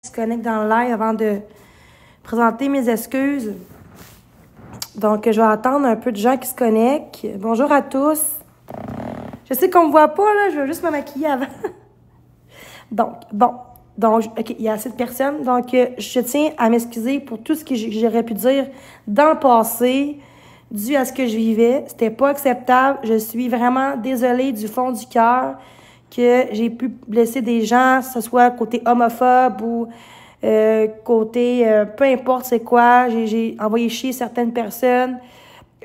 se connectent dans le live avant de présenter mes excuses. Donc, je vais attendre un peu de gens qui se connectent. Bonjour à tous. Je sais qu'on me voit pas, là. Je vais juste me maquiller avant. Donc, bon. Donc, OK, il y a assez de personnes. Donc, je tiens à m'excuser pour tout ce que j'aurais pu dire dans le passé, dû à ce que je vivais. C'était pas acceptable. Je suis vraiment désolée du fond du cœur que j'ai pu blesser des gens, que ce soit côté homophobe ou côté peu importe c'est quoi. J'ai envoyé chier certaines personnes.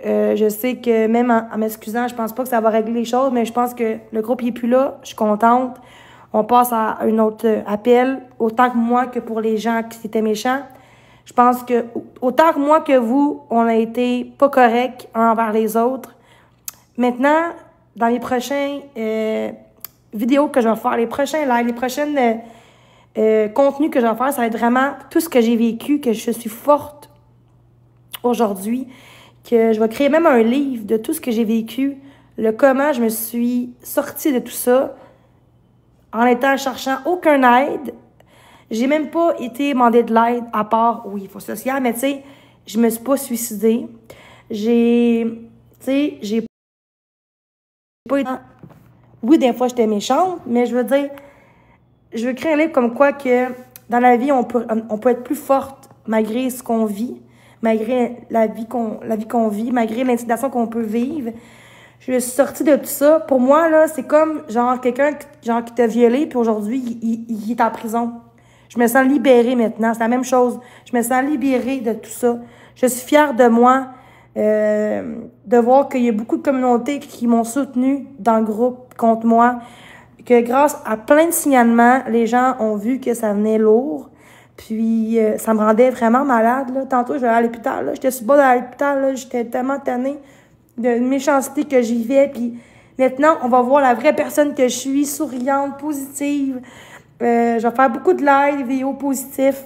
Je sais que même en m'excusant, je pense pas que ça va régler les choses, mais je pense que le groupe il est plus là. Je suis contente. On passe à un autre appel, autant que moi que pour les gens qui étaient méchants. Je pense que autant que moi que vous, on a été pas corrects un envers les autres. Maintenant, dans les prochains vidéos que je vais faire, les prochains lives, les prochaines contenus que je vais faire, ça va être vraiment tout ce que j'ai vécu, que je suis forte aujourd'hui, que je vais créer même un livre de tout ce que j'ai vécu, le comment je me suis sortie de tout ça, en étant cherchant aucun aide. J'ai même pas été demander de l'aide, à part, oui, il faut social, mais tu sais, je me suis pas suicidée. J'ai pas été... Oui, des fois, j'étais méchante, mais je veux dire, je veux créer un livre comme quoi que dans la vie, on peut être plus forte malgré ce qu'on vit, malgré la vie qu'on vit, malgré l'intimidation qu'on peut vivre. Je suis sortie de tout ça. Pour moi, là, c'est comme, genre, quelqu'un qui t'a violé, puis aujourd'hui, il est en prison. Je me sens libérée maintenant. C'est la même chose. Je me sens libérée de tout ça. Je suis fière de moi, de voir qu'il y a beaucoup de communautés qui m'ont soutenue dans le groupe contre moi, que grâce à plein de signalements, les gens ont vu que ça venait lourd. Puis, ça me rendait vraiment malade, là. Tantôt, je vais à l'hôpital, là. J'étais sur le bord de l'hôpital, là. J'étais tellement tannée de méchanceté que j'y vais. Puis maintenant, on va voir la vraie personne que je suis, souriante, positive. Je vais faire beaucoup de live, vidéos positifs.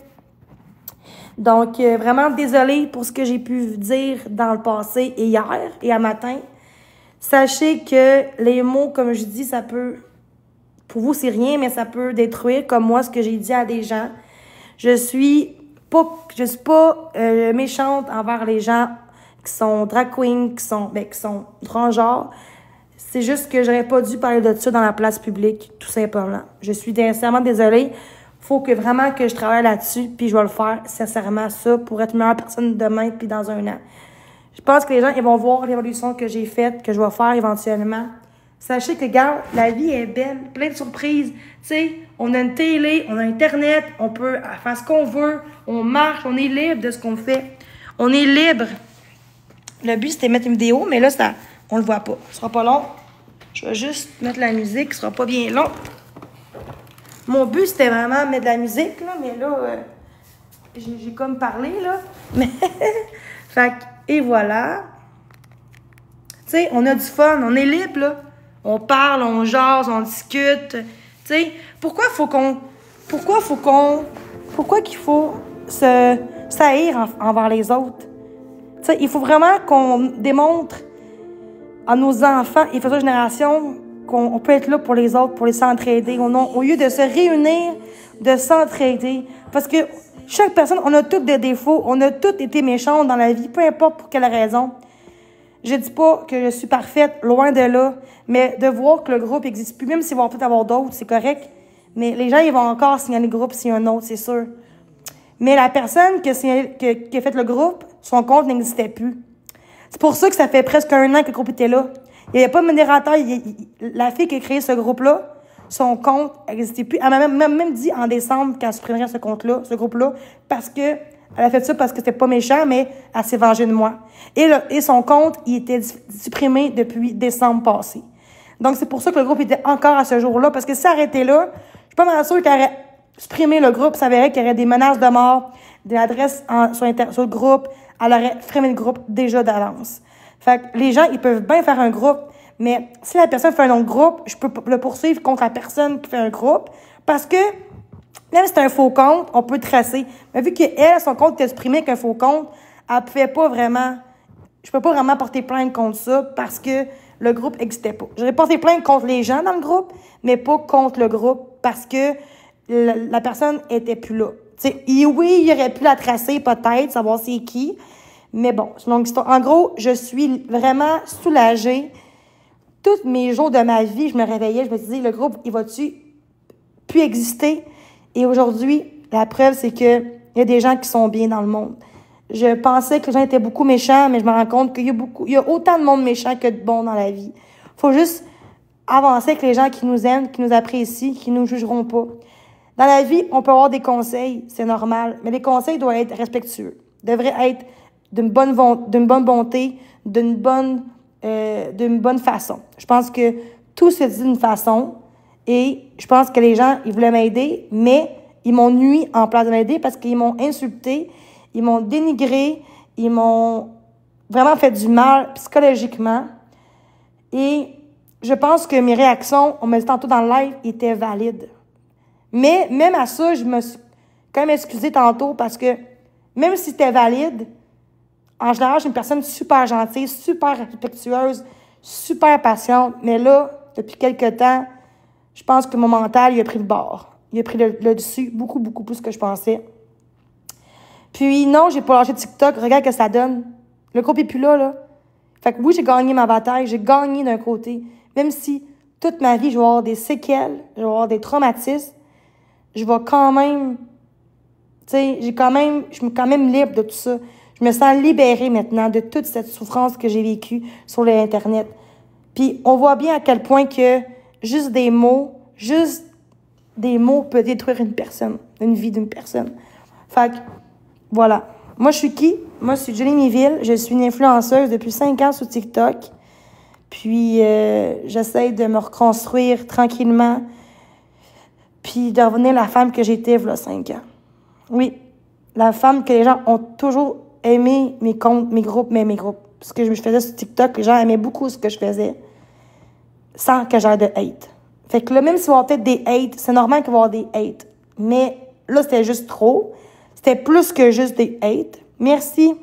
Donc, vraiment désolée pour ce que j'ai pu dire dans le passé et hier et à matin. Sachez que les mots, comme je dis, ça peut... Pour vous, c'est rien, mais ça peut détruire, comme moi, ce que j'ai dit à des gens. Je suis pas méchante envers les gens qui sont drag queens, qui sont transgenres. C'est juste que j'aurais pas dû parler de ça dans la place publique, tout simplement. Je suis sincèrement désolée. Faut que vraiment que je travaille là-dessus, puis je vais le faire sincèrement ça pour être une meilleure personne demain puis dans un an. Je pense que les gens ils vont voir l'évolution que j'ai faite, que je vais faire éventuellement. Sachez que, regarde, la vie est belle, plein de surprises. Tu sais, on a une télé, on a Internet, on peut faire ce qu'on veut, on marche, on est libre de ce qu'on fait. On est libre. Le but, c'était de mettre une vidéo, mais là, on le voit pas. Ce sera pas long. Je vais juste mettre la musique, ce sera pas bien long. Mon but, c'était vraiment de mettre de la musique, là, mais là, j'ai comme parlé, là. Mais, fait et voilà. Tu sais, on a du fun, on est libre, là. On parle, on jase, on discute. Tu sais, pourquoi qu'il faut s'haïr envers les autres? Tu sais, il faut vraiment qu'on démontre à nos enfants et futures générations qu'on peut être là pour les autres, pour les s'entraider. Au lieu de se réunir, de s'entraider. Parce que chaque personne, on a toutes des défauts, on a toutes été méchantes dans la vie, peu importe pour quelle raison. Je dis pas que je suis parfaite, loin de là, mais de voir que le groupe n'existe plus, même s'il va peut-être avoir d'autres, c'est correct. Mais les gens, ils vont encore signaler le groupe s'il y a un autre, c'est sûr. Mais la personne qui a fait le groupe, son compte n'existait plus. C'est pour ça que ça fait presque 1 an que le groupe était là. Il n'y avait pas de modérateur. La fille qui a créé ce groupe-là, son compte n'existait plus. Elle m'a même dit en décembre qu'elle supprimerait ce compte-là, ce groupe-là, parce que elle a fait ça parce que c'était pas méchant, mais elle s'est vengée de moi. Et son compte, il était supprimé depuis décembre passé. Donc, c'est pour ça que le groupe était encore à ce jour-là, parce que si ça arrêtait là, je suis pas mal sûre qu'elle aurait supprimé le groupe, ça verrait qu'il y aurait des menaces de mort, des adresses sur le groupe, elle aurait fermé le groupe déjà d'avance. Fait que les gens, ils peuvent bien faire un groupe, mais si la personne fait un autre groupe, je peux le poursuivre contre la personne qui fait un groupe, parce que même si c'est un faux compte, on peut tracer. Mais vu qu'elle, son compte était supprimé avec un faux compte, elle pouvait pas vraiment... Je peux pas vraiment porter plainte contre ça parce que le groupe n'existait pas. J'aurais porté plainte contre les gens dans le groupe, mais pas contre le groupe parce que la personne était plus là. Oui, il aurait pu la tracer peut-être, savoir c'est qui. Mais bon, c'est une longue histoire. En gros, je suis vraiment soulagée. Tous mes jours de ma vie, je me réveillais, je me disais, le groupe, il va-tu plus exister? Et aujourd'hui, la preuve, c'est qu'il y a des gens qui sont bien dans le monde. Je pensais que les gens étaient beaucoup méchants, mais je me rends compte qu'il y a autant de monde méchant que de bon dans la vie. Faut juste avancer avec les gens qui nous aiment, qui nous apprécient, qui nous jugeront pas. Dans la vie, on peut avoir des conseils, c'est normal, mais les conseils doivent être respectueux, devraient être d'une bonne bonté, d'une bonne façon. Je pense que tout se dit d'une façon et je pense que les gens, ils voulaient m'aider, mais ils m'ont nui en place de m'aider parce qu'ils m'ont insulté, ils m'ont dénigré, ils m'ont vraiment fait du mal psychologiquement. Et je pense que mes réactions, on me dit tantôt dans le live, étaient valides. Mais même à ça, je me suis quand même excusée tantôt parce que même si c'était valide, en général, je suis une personne super gentille, super respectueuse, super patiente. Mais là, depuis quelques temps, je pense que mon mental, il a pris le bord. Il a pris le dessus beaucoup, beaucoup plus que je pensais. Puis non, j'ai pas lâché TikTok. Regarde ce que ça donne. Le groupe est plus là. Fait que oui, j'ai gagné ma bataille. J'ai gagné d'un côté. Même si toute ma vie, je vais avoir des séquelles, je vais avoir des traumatismes, je vais quand même... Tu sais, je suis quand même libre de tout ça. Je me sens libérée maintenant de toute cette souffrance que j'ai vécue sur l'Internet. Puis on voit bien à quel point que juste des mots peuvent détruire une personne, une vie d'une personne. Fait que, voilà. Moi, je suis qui? Moi, je suis Jenny Miville. Je suis une influenceuse depuis 5 ans sur TikTok. Puis, j'essaie de me reconstruire tranquillement. Puis, de revenir la femme que j'étais il y a 5 ans. Oui, la femme que les gens ont toujours aimé mes comptes, mes groupes. Ce que je faisais sur TikTok, les gens aimaient beaucoup ce que je faisais sans que j'aie de hate. Fait que là, même s'il va y avoir peut-être des hates, c'est normal qu'il va y avoir des hates. Mais là, c'était juste trop. C'était plus que juste des hates. Merci.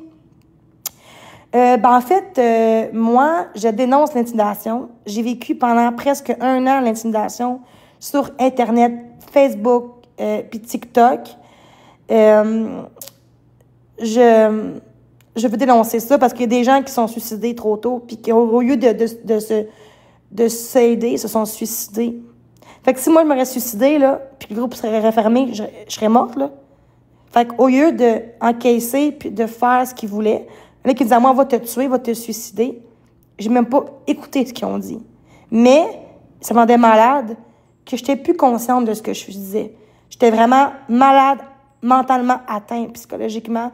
En fait, moi, je dénonce l'intimidation. J'ai vécu pendant presque 1 an l'intimidation sur Internet, Facebook, puis TikTok. Je veux dénoncer ça parce qu'il y a des gens qui sont suicidés trop tôt puis qui, au lieu de s'aider, se sont suicidés. Fait que si moi, je m'aurais suicidé, là, puis le groupe serait refermé, je serais morte, là. Fait qu'au lieu d'encaisser puis de faire ce qu'ils voulaient, là, qui disaient, moi, on va te tuer, va te suicider, j'ai même pas écouté ce qu'ils ont dit. Mais ça me rendait malade que j'étais plus consciente de ce que je disais. J'étais vraiment malade, mentalement atteinte, psychologiquement.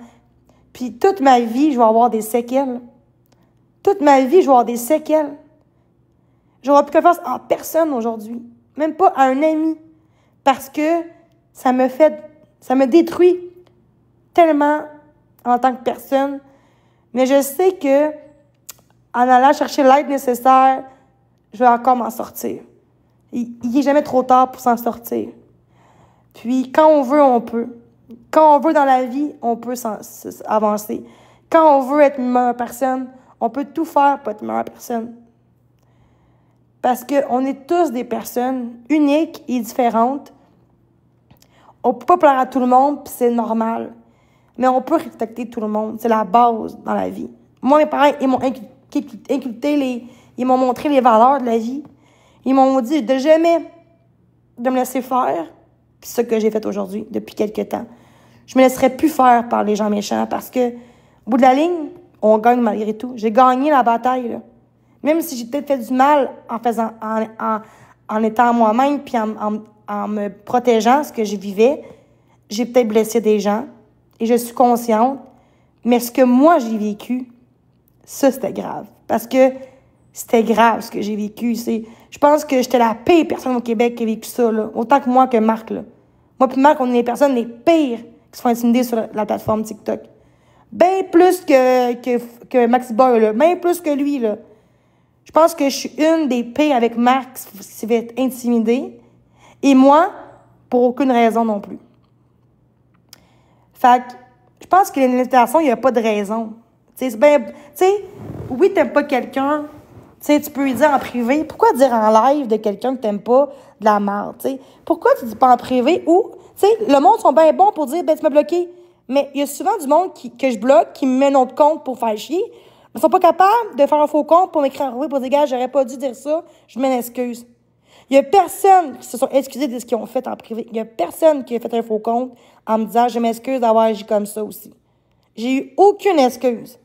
Puis toute ma vie, je vais avoir des séquelles. Toute ma vie, je vais avoir des séquelles. J'aurai plus confiance en personne aujourd'hui. Même pas à un ami. Parce que ça me détruit tellement en tant que personne. Mais je sais que en allant chercher l'aide nécessaire, je vais encore m'en sortir. Il n'est jamais trop tard pour s'en sortir. Puis quand on veut, on peut. Quand on veut dans la vie, on peut avancer. Quand on veut être une meilleure personne, on peut tout faire pour être une meilleure personne. Parce qu'on est tous des personnes uniques et différentes. On ne peut pas plaire à tout le monde, puis c'est normal. Mais on peut respecter tout le monde. C'est la base dans la vie. Moi, mes parents, ils m'ont inculqué ils m'ont montré les valeurs de la vie. Ils m'ont dit de jamais de me laisser faire. Puis c'est ce que j'ai fait aujourd'hui, depuis quelques temps. Je me laisserai plus faire par les gens méchants parce que, au bout de la ligne, on gagne malgré tout. J'ai gagné la bataille, là. Même si j'ai peut-être fait du mal en étant moi-même puis en me protégeant ce que je vivais, j'ai peut-être blessé des gens et je suis consciente. Mais ce que moi, j'ai vécu, ça, c'était grave. Parce que c'était grave, ce que j'ai vécu. Je pense que j'étais la pire personne au Québec qui a vécu ça, là. Autant que moi que Marc, là. Moi puis Marc, on est les personnes les pires qui se font intimider sur la plateforme TikTok. Bien plus que Maxi Boy, là. Bien plus que lui, là. Je pense que je suis une des pires avec Marc qui s'est fait intimider. Et moi, pour aucune raison non plus. Fait que, je pense que l'intimidation, il n'y a pas de raison. Tu sais, oui, t'aimes pas quelqu'un, tu peux lui dire en privé. Pourquoi dire en live de quelqu'un que t'aimes pas de la merde, tu sais? Pourquoi tu dis pas en privé ou, Tu sais, le monde sont bien bons pour dire, ben, tu m'as bloqué. Mais il y a souvent du monde que je bloque, qui me met un autre compte pour faire chier. Mais ils sont pas capables de faire un faux compte pour m'écrire oui, pour dire, gars, j'aurais pas dû dire ça, je m'excuse. Il y a personne qui se sont excusés de ce qu'ils ont fait en privé. Il y a personne qui a fait un faux compte en me disant, je m'excuse d'avoir agi comme ça aussi. J'ai eu aucune excuse.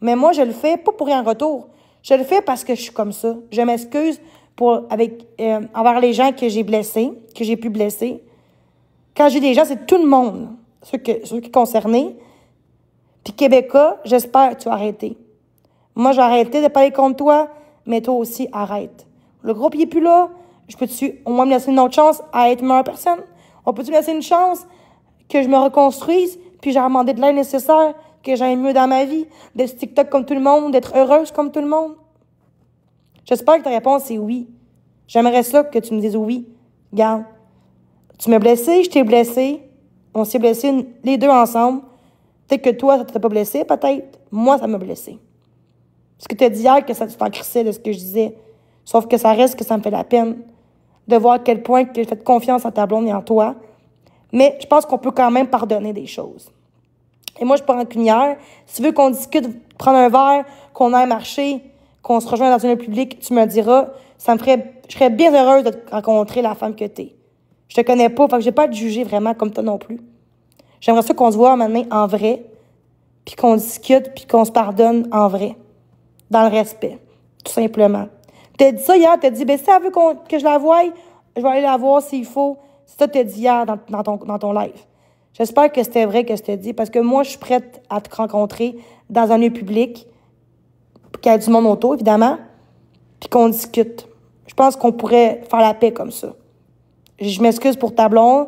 Mais moi, je le fais pas pour rien en retour. Je le fais parce que je suis comme ça. Je m'excuse envers les gens que j'ai blessés, que j'ai pu blesser. Quand j'ai des gens, c'est tout le monde, ceux qui sont concernés. Puis Québécois, j'espère que tu vas arrêter. Moi, j'ai arrêté de parler contre toi, mais toi aussi, arrête. Le groupe, il est plus là. Je peux-tu au moins me laisser une autre chance à être une meilleure personne? On peut-tu me laisser une chance que je me reconstruise, puis j'ai demandé de l'aide nécessaire, que j'aille mieux dans ma vie, d'être TikTok comme tout le monde, d'être heureuse comme tout le monde? J'espère que ta réponse est oui. J'aimerais ça que tu me dises oui. Regarde, tu m'as blessé, je t'ai blessé. On s'est blessés les deux ensemble. Peut-être que toi, ça t'a pas blessé, peut-être. Moi, ça m'a blessé. Ce que tu as dit hier, que ça tu t'en crissais de ce que je disais. Sauf que ça reste que ça me fait la peine de voir à quel point tu as fait confiance en ta blonde et en toi. Mais je pense qu'on peut quand même pardonner des choses. Et moi, je suis pas rancunière. Si tu veux qu'on discute, prendre un verre, qu'on aille marcher, qu'on se rejoigne dans un lieu public, tu me le diras. Je serais bien heureuse de te rencontrer la femme que t'es. Je te connais pas, fait que j'ai pas à te juger vraiment comme toi non plus. J'aimerais ça qu'on se voit maintenant en vrai, puis qu'on discute, puis qu'on se pardonne en vrai, dans le respect, tout simplement. T'as dit ça hier, t'as dit, ben si elle veut que je la voie, je vais aller la voir s'il faut. C'est ça que t'as dit hier dans ton live. J'espère que c'était vrai que je t'ai dit, parce que moi, je suis prête à te rencontrer dans un lieu public, qu'il y ait du monde autour, évidemment, puis qu'on discute. Je pense qu'on pourrait faire la paix comme ça. Je m'excuse pour ta blonde.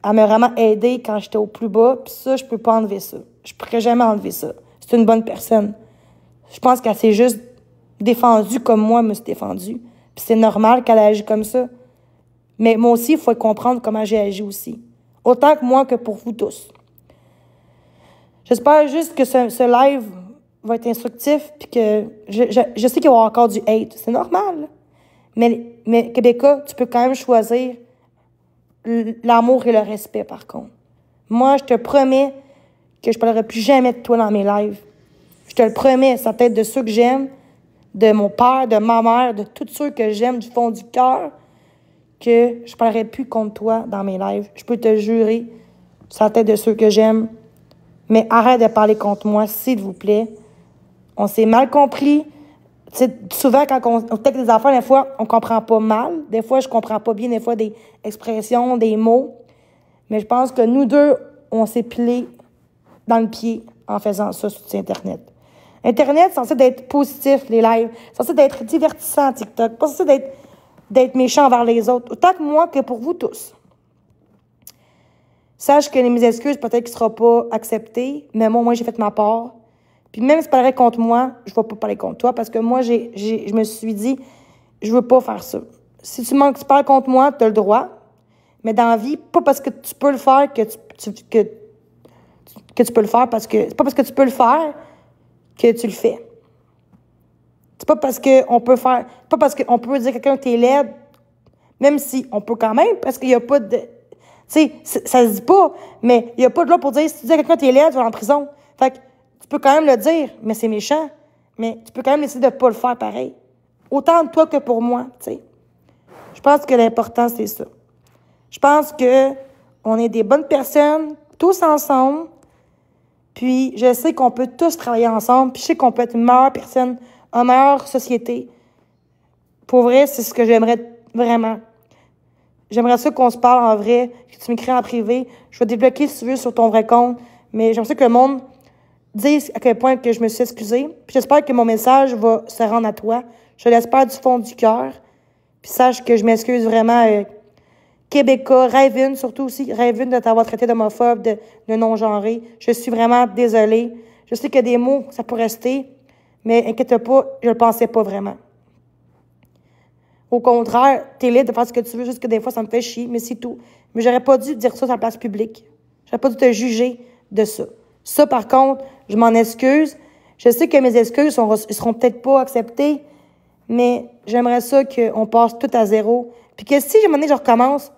Elle m'a vraiment aidée quand j'étais au plus bas, puis ça, je peux pas enlever ça. Je pourrais jamais enlever ça. C'est une bonne personne. Je pense qu'elle s'est juste défendue comme moi me suis défendue. Puis c'est normal qu'elle agi comme ça. Mais moi aussi, il faut comprendre comment j'ai agi aussi. Autant que moi que pour vous tous. J'espère juste que ce live va être instructif, puis que je sais qu'il y aura encore du hate. C'est normal. Mais Québécois, tu peux quand même choisir l'amour et le respect, par contre. Moi, je te promets que je ne parlerai plus jamais de toi dans mes lives. Je te le promets, ça peut être de ceux que j'aime, de mon père, de ma mère, de tous ceux que j'aime du fond du cœur, que je ne parlerai plus contre toi dans mes lives. Je peux te jurer, ça peut être de ceux que j'aime. Mais arrête de parler contre moi, s'il vous plaît. On s'est mal compris. T'sais, souvent, quand on texte des affaires, des fois, on comprend pas mal. Des fois, je comprends pas bien, des fois, des expressions, des mots. Mais je pense que nous deux, on s'est pilé dans le pied en faisant ça sur Internet. Internet, c'est censé être positif, les lives. C'est censé être divertissant, TikTok. Pas censé d'être méchant envers les autres. Autant que moi que pour vous tous. Sache que mes excuses, peut-être qu'ils ne seront pas acceptées, mais moi, j'ai fait ma part. Puis même si tu parlerais contre moi, je ne vais pas parler contre toi parce que moi, je me suis dit, je veux pas faire ça. Si tu parles contre moi, tu as le droit. Mais dans la vie, pas parce que tu peux le faire que tu peux le faire c'est pas parce que tu peux le faire que tu le fais. C'est pas parce qu'on peut faire, pas parce qu'on peut dire à quelqu'un que t'es laide, même si on peut quand même, parce qu'il y a pas de, tu sais, ça se dit pas, mais il y a pas de loi pour dire, si tu dis à quelqu'un que t'es laide, tu vas en prison. Fait que, tu peux quand même le dire, mais c'est méchant. Mais tu peux quand même décider de pas le faire pareil. Autant de toi que pour moi, tu sais. Je pense que l'important, c'est ça. Je pense que on est des bonnes personnes, tous ensemble. Puis, je sais qu'on peut tous travailler ensemble. Puis, je sais qu'on peut être une meilleure personne, une meilleure société. Pour vrai, c'est ce que j'aimerais vraiment. J'aimerais ça qu'on se parle en vrai, que tu m'écris en privé. Je vais te débloquer si tu veux sur ton vrai compte. Mais j'aimerais ça que le monde dise à quel point que je me suis excusée. Puis j'espère que mon message va se rendre à toi. Je l'espère du fond du cœur. Puis sache que je m'excuse vraiment, Québécois, Raven, surtout aussi, Raven, de t'avoir traité d'homophobe, de non-genré. Je suis vraiment désolée. Je sais qu'il y a des mots, ça peut rester, mais inquiète pas, je le pensais pas vraiment. Au contraire, t'es libre de faire ce que tu veux, juste que des fois, ça me fait chier, mais c'est tout. Mais j'aurais pas dû dire ça sur la place publique. J'aurais pas dû te juger de ça. Ça, par contre, je m'en excuse. Je sais que mes excuses seront peut-être pas acceptées, mais j'aimerais ça qu'on passe tout à zéro. Puis que si, à un moment donné, je recommence,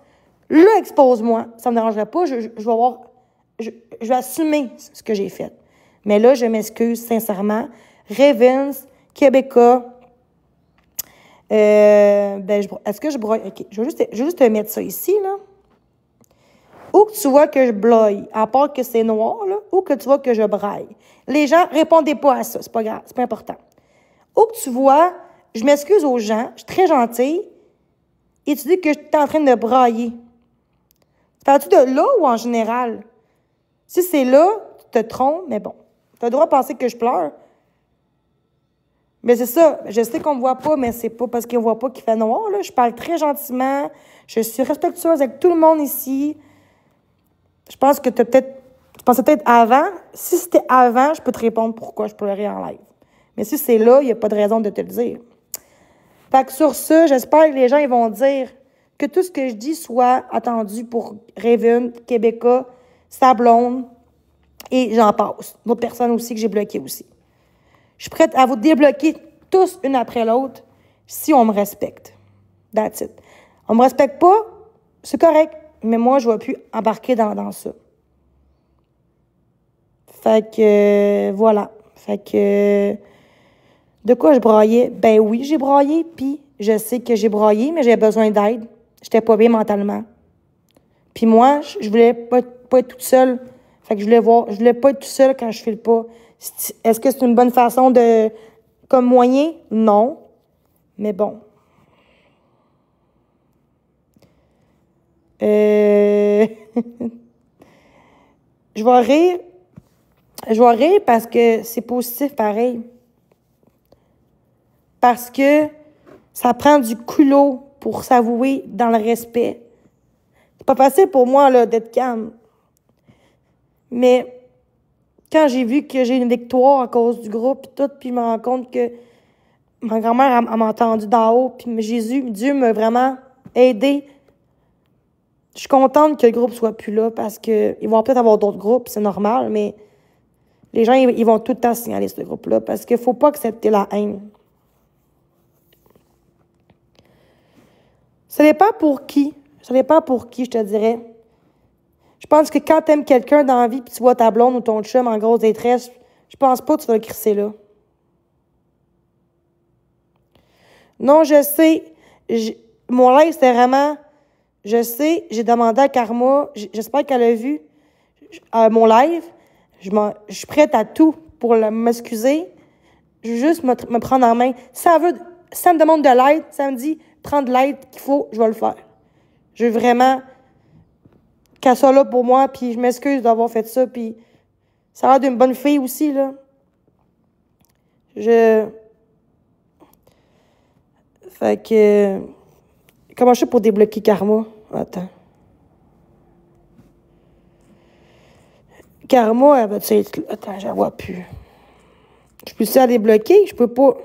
Là, expose-moi. Ça me dérangerait pas. Je vais avoir... Je vais assumer ce que j'ai fait. Mais là, je m'excuse sincèrement. Ravens, Québécois, est-ce que je broye? OK, je vais juste te mettre ça ici, là. Ou que tu vois que je bloye, à part que c'est noir, là, ou que tu vois que je braille. Les gens, répondez pas à ça, c'est pas grave, c'est pas important. Ou que tu vois, je m'excuse aux gens, je suis très gentille, et tu dis que je suis en train de brailler. Parles-tu de là ou en général? Si c'est là, tu te trompes, mais bon. Tu as le droit de penser que je pleure. Mais c'est ça, je sais qu'on me voit pas, mais c'est pas parce qu'on voit pas qu'il fait noir, là. Je parle très gentiment, je suis respectueuse avec tout le monde ici. Je pense que tu pensais peut-être avant. Si c'était avant, je peux te répondre pourquoi je pleurais en live. Mais si c'est là, il n'y a pas de raison de te le dire. Fait que sur ça, j'espère que les gens ils vont dire que tout ce que je dis soit attendu pour Raven, Québécois, Sablon, et j'en passe. D'autres personnes aussi que j'ai bloquées aussi. Je suis prête à vous débloquer tous une après l'autre si on me respecte. That's it. On me respecte pas, c'est correct. Mais moi, je ne vais plus embarquer dans ça. Fait que, voilà. Fait que, de quoi je braillais? Ben oui, j'ai braillé, puis je sais que j'ai braillé, mais j'avais besoin d'aide. J'étais pas bien mentalement. Puis moi, je voulais pas être toute seule. Fait que je voulais pas être toute seule quand je file pas. Est-ce que c'est une bonne façon de, comme moyen? Non. Mais bon. Je vais rire. Je vais rire parce que c'est positif pareil. Parce que ça prend du culot pour s'avouer dans le respect. C'est pas facile pour moi là, d'être calme. Mais quand j'ai vu que j'ai une victoire à cause du groupe et tout, puis je me rends compte que ma grand-mère elle m'a entendu d'en haut, puis Dieu m'a vraiment aidé. Je suis contente que le groupe soit plus là parce qu'ils vont peut-être avoir d'autres groupes, c'est normal, mais les gens, ils vont tout le temps signaler ce groupe-là parce qu'il ne faut pas accepter la haine. Ça dépend pour qui. Ça dépend pour qui, je te dirais. Je pense que quand tu aimes quelqu'un dans la vie puis tu vois ta blonde ou ton chum en grosse détresse, je pense pas que tu vas le crisser là. Non, je sais. Mon live, c'était vraiment... Je sais, j'ai demandé à Karma, j'espère qu'elle a vu mon live. Je suis prête à tout pour m'excuser. Je veux juste me prendre en main. Si ça me demande de l'aide, ça me dit prendre l'aide qu'il faut, je vais le faire. Je veux vraiment qu'elle soit là pour moi, puis je m'excuse d'avoir fait ça, puis ça a l'air d'une bonne fille aussi, là. Fait que... Comment je fais pour débloquer Karma? Attends. Karma, elle va-tu être... Attends, je la vois plus. Je peux-tu la débloquer? Je peux pas.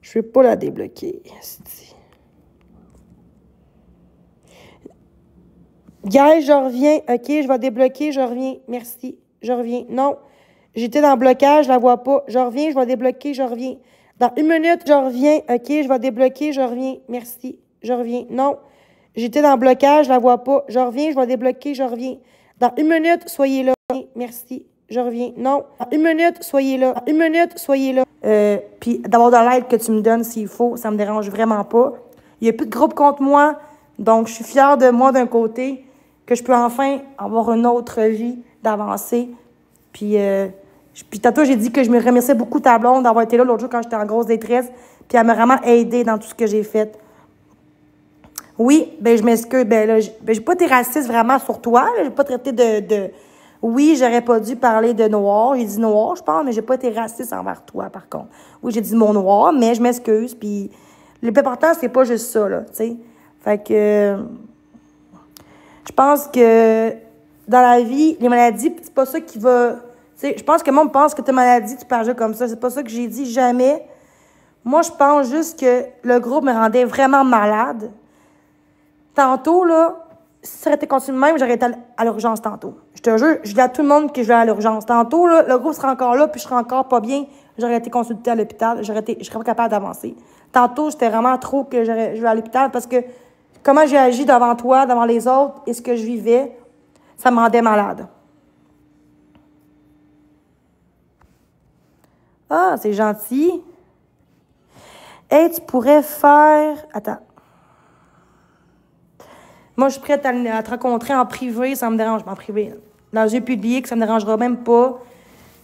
Je peux pas la débloquer. Guys, je reviens. OK, je vais débloquer, je reviens. Merci. Je reviens. Non. J'étais dans le blocage, je la vois pas. Je reviens, je vais débloquer, je reviens. Dans 1 minute, je reviens. OK, je vais débloquer, je reviens. Merci. Je reviens. Non. J'étais dans le blocage, je la vois pas. Je reviens, je vais débloquer, je reviens. Dans 1 minute, soyez là. Merci. Je reviens. Non. Dans 1 minute, soyez là. Dans 1 minute, soyez là. Puis d'avoir de l'aide que tu me donnes s'il faut, ça me dérange vraiment pas. Il n'y a plus de groupe contre moi. Donc, je suis fière de moi d'un côté, que je peux enfin avoir une autre vie, d'avancer. Puis tantôt, j'ai dit que je me remerciais beaucoup ta blonde d'avoir été là l'autre jour quand j'étais en grosse détresse. Puis elle m'a vraiment aidée dans tout ce que j'ai fait. Oui, ben je m'excuse. Ben là, j'ai pas été raciste vraiment sur toi. J'ai pas traité de... Oui, j'aurais pas dû parler de noir. J'ai dit noir, je pense, mais j'ai pas été raciste envers toi, par contre. Oui, j'ai dit mon noir, mais je m'excuse. Puis le plus important, c'est pas juste ça, là, tu sais. Fait que... je pense que dans la vie, les maladies, c'est pas ça qui va... Tu sais, je pense que le monde pense que ta maladie, tu peux agir comme ça. C'est pas ça que j'ai dit, jamais. Moi, je pense juste que le groupe me rendait vraiment malade. Tantôt, là, si ça aurait été continué même, j'aurais été à l'urgence tantôt. Je te jure, je dis à tout le monde que je vais à l'urgence. Tantôt, là, le groupe serait encore là, puis je serais encore pas bien. J'aurais été consultée à l'hôpital. Je serais pas capable d'avancer. Tantôt, c'était vraiment trop que je vais à l'hôpital parce que comment j'ai agi devant toi, devant les autres et ce que je vivais, ça me rendait malade. Ah, c'est gentil. Hey, tu pourrais faire... Attends. Moi, je suis prête à te rencontrer en privé, ça me dérange pas en privé. Dans le public, ça me dérangera même pas.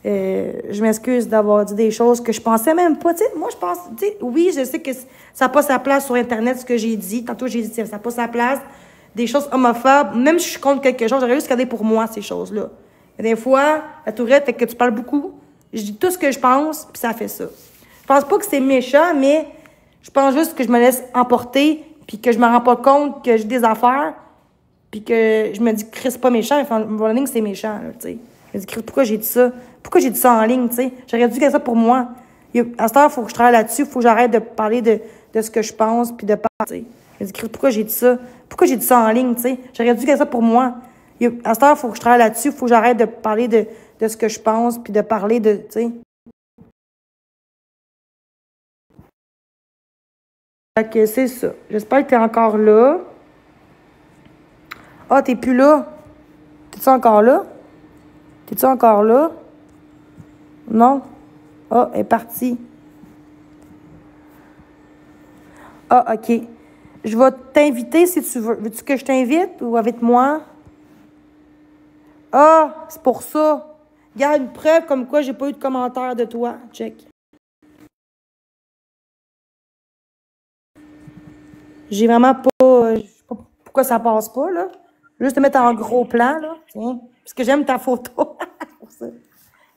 Je m'excuse d'avoir dit des choses que je pensais même pas. Tu sais, moi, je pense... Tu sais, oui, je sais que ça n'a pas sa place sur Internet, ce que j'ai dit. Tantôt, j'ai dit ça n'a pas sa place. Des choses homophobes. Même si je suis contre quelque chose, j'aurais juste regardé pour moi, ces choses-là. Mais des fois, la tourette fait que tu parles beaucoup. Je dis tout ce que je pense, puis ça fait ça. Je pense pas que c'est méchant, mais je pense juste que je me laisse emporter, puis que je me rends pas compte que j'ai des affaires, puis que je me dis que c'est pas méchant, mais en ligne, c'est méchant, tu sais. Je me dis, pourquoi j'ai dit ça? Pourquoi j'ai dit ça en ligne, tu sais? J'aurais dû faire ça pour moi. À cette heure, il faut que je travaille là-dessus, il faut que j'arrête de parler de ce que je pense, puis de parler, tu sais. Je me dis, pourquoi j'ai dit ça? Pourquoi j'ai dit ça en ligne, tu sais? J'aurais dû faire ça pour moi. À cette heure, il faut que je travaille là-dessus, il faut que j'arrête de parler de ce que je pense, puis de parler de, tu sais. Fait que c'est ça. J'espère que t'es encore là. Ah, t'es plus là. T'es-tu encore là? T'es-tu encore là? Non? Ah, elle est partie. Ah, OK. Je vais t'inviter si tu veux. Veux-tu que je t'invite ou avec moi? Ah, c'est pour ça. Regarde, une preuve comme quoi j'ai pas eu de commentaire de toi. Check. J'ai vraiment pas... je sais pas pourquoi ça passe pas, là. Juste te mettre en gros plan, là. Tiens. Parce que j'aime ta photo. Pour ça.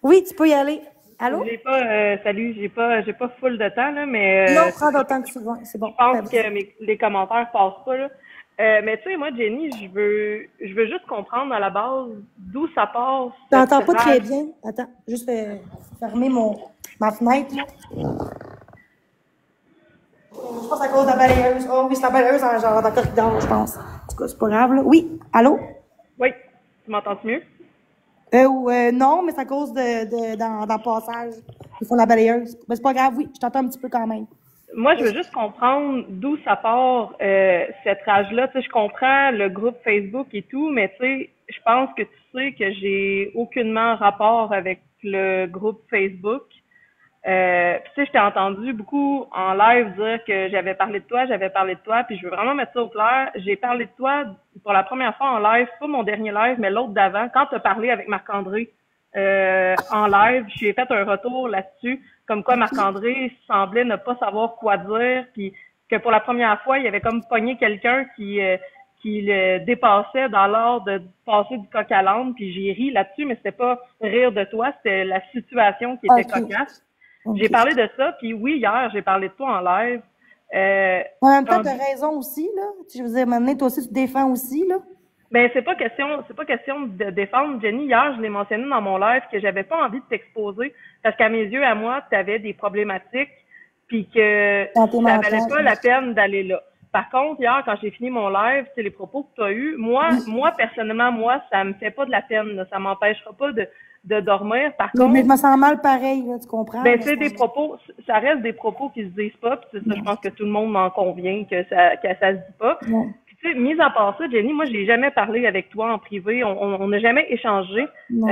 Oui, tu peux y aller. Allô? J'ai pas, salut, j'ai pas full de temps, là, mais Non, prends ton temps que tu veux. C'est je bon. pense que les commentaires passent pas, là. Mais tu sais, moi, Jenny, je veux juste comprendre à la base d'où ça passe, Je cette t'entends pas très rage. bien. Attends, juste fermer ma fenêtre, là. Je pense à cause de la balayeuse. Oh oui, c'est la balayeuse genre dans le corridor, je pense. En tout cas, c'est pas grave, là. Oui, allô? Oui, tu m'entends mieux? Non, mais c'est à cause dans le passage. Ils font la balayeuse. Mais c'est pas grave, oui, je t'entends un petit peu quand même. Moi, je veux juste comprendre d'où ça part, cette rage-là. Tu sais, je comprends le groupe Facebook et tout, mais tu sais, je pense que tu sais que j'ai aucunement rapport avec le groupe Facebook. Puis tu sais, je t'ai entendu beaucoup en live dire que j'avais parlé de toi, puis je veux vraiment mettre ça au clair. J'ai parlé de toi pour la première fois en live, pas mon dernier live, mais l'autre d'avant, quand tu as parlé avec Marc-André en live, j'ai fait un retour là-dessus, comme quoi Marc-André semblait ne pas savoir quoi dire, puis que pour la première fois, il avait comme pogné quelqu'un qui le dépassait dans l'art de passer du coq à l'âne, puis j'ai ri là-dessus, mais c'était pas rire de toi, c'était la situation qui était OK. cocasse. J'ai OK. parlé de ça, puis oui, hier, j'ai parlé de toi en live. En même temps, Quand, t'as raison aussi, là. Je veux dire, maintenant, toi aussi, tu te défends aussi, là. ben, c'est pas question de défendre Jenny. Hier, je l'ai mentionné dans mon live que j'avais pas envie de t'exposer parce qu'à mes yeux, à moi, tu avais des problématiques puis que Dans tes ça valait mentages. pas la peine d'aller là. Par contre, hier, quand j'ai fini mon live, c'est les propos que tu as eus. Moi, personnellement, ça me fait pas de la peine, là. Ça m'empêchera pas de dormir. Par Mais je contre, me sens mal pareil, là, tu comprends? ben, Là, c'est des propos, ça reste des propos qui se disent pas, puis c'est ça, je pense que tout le monde m'en convient que ça se dit pas. non, Puis, tu sais, mis à part ça, Jenny, moi, j'ai jamais parlé avec toi en privé, on n'a jamais échangé. non.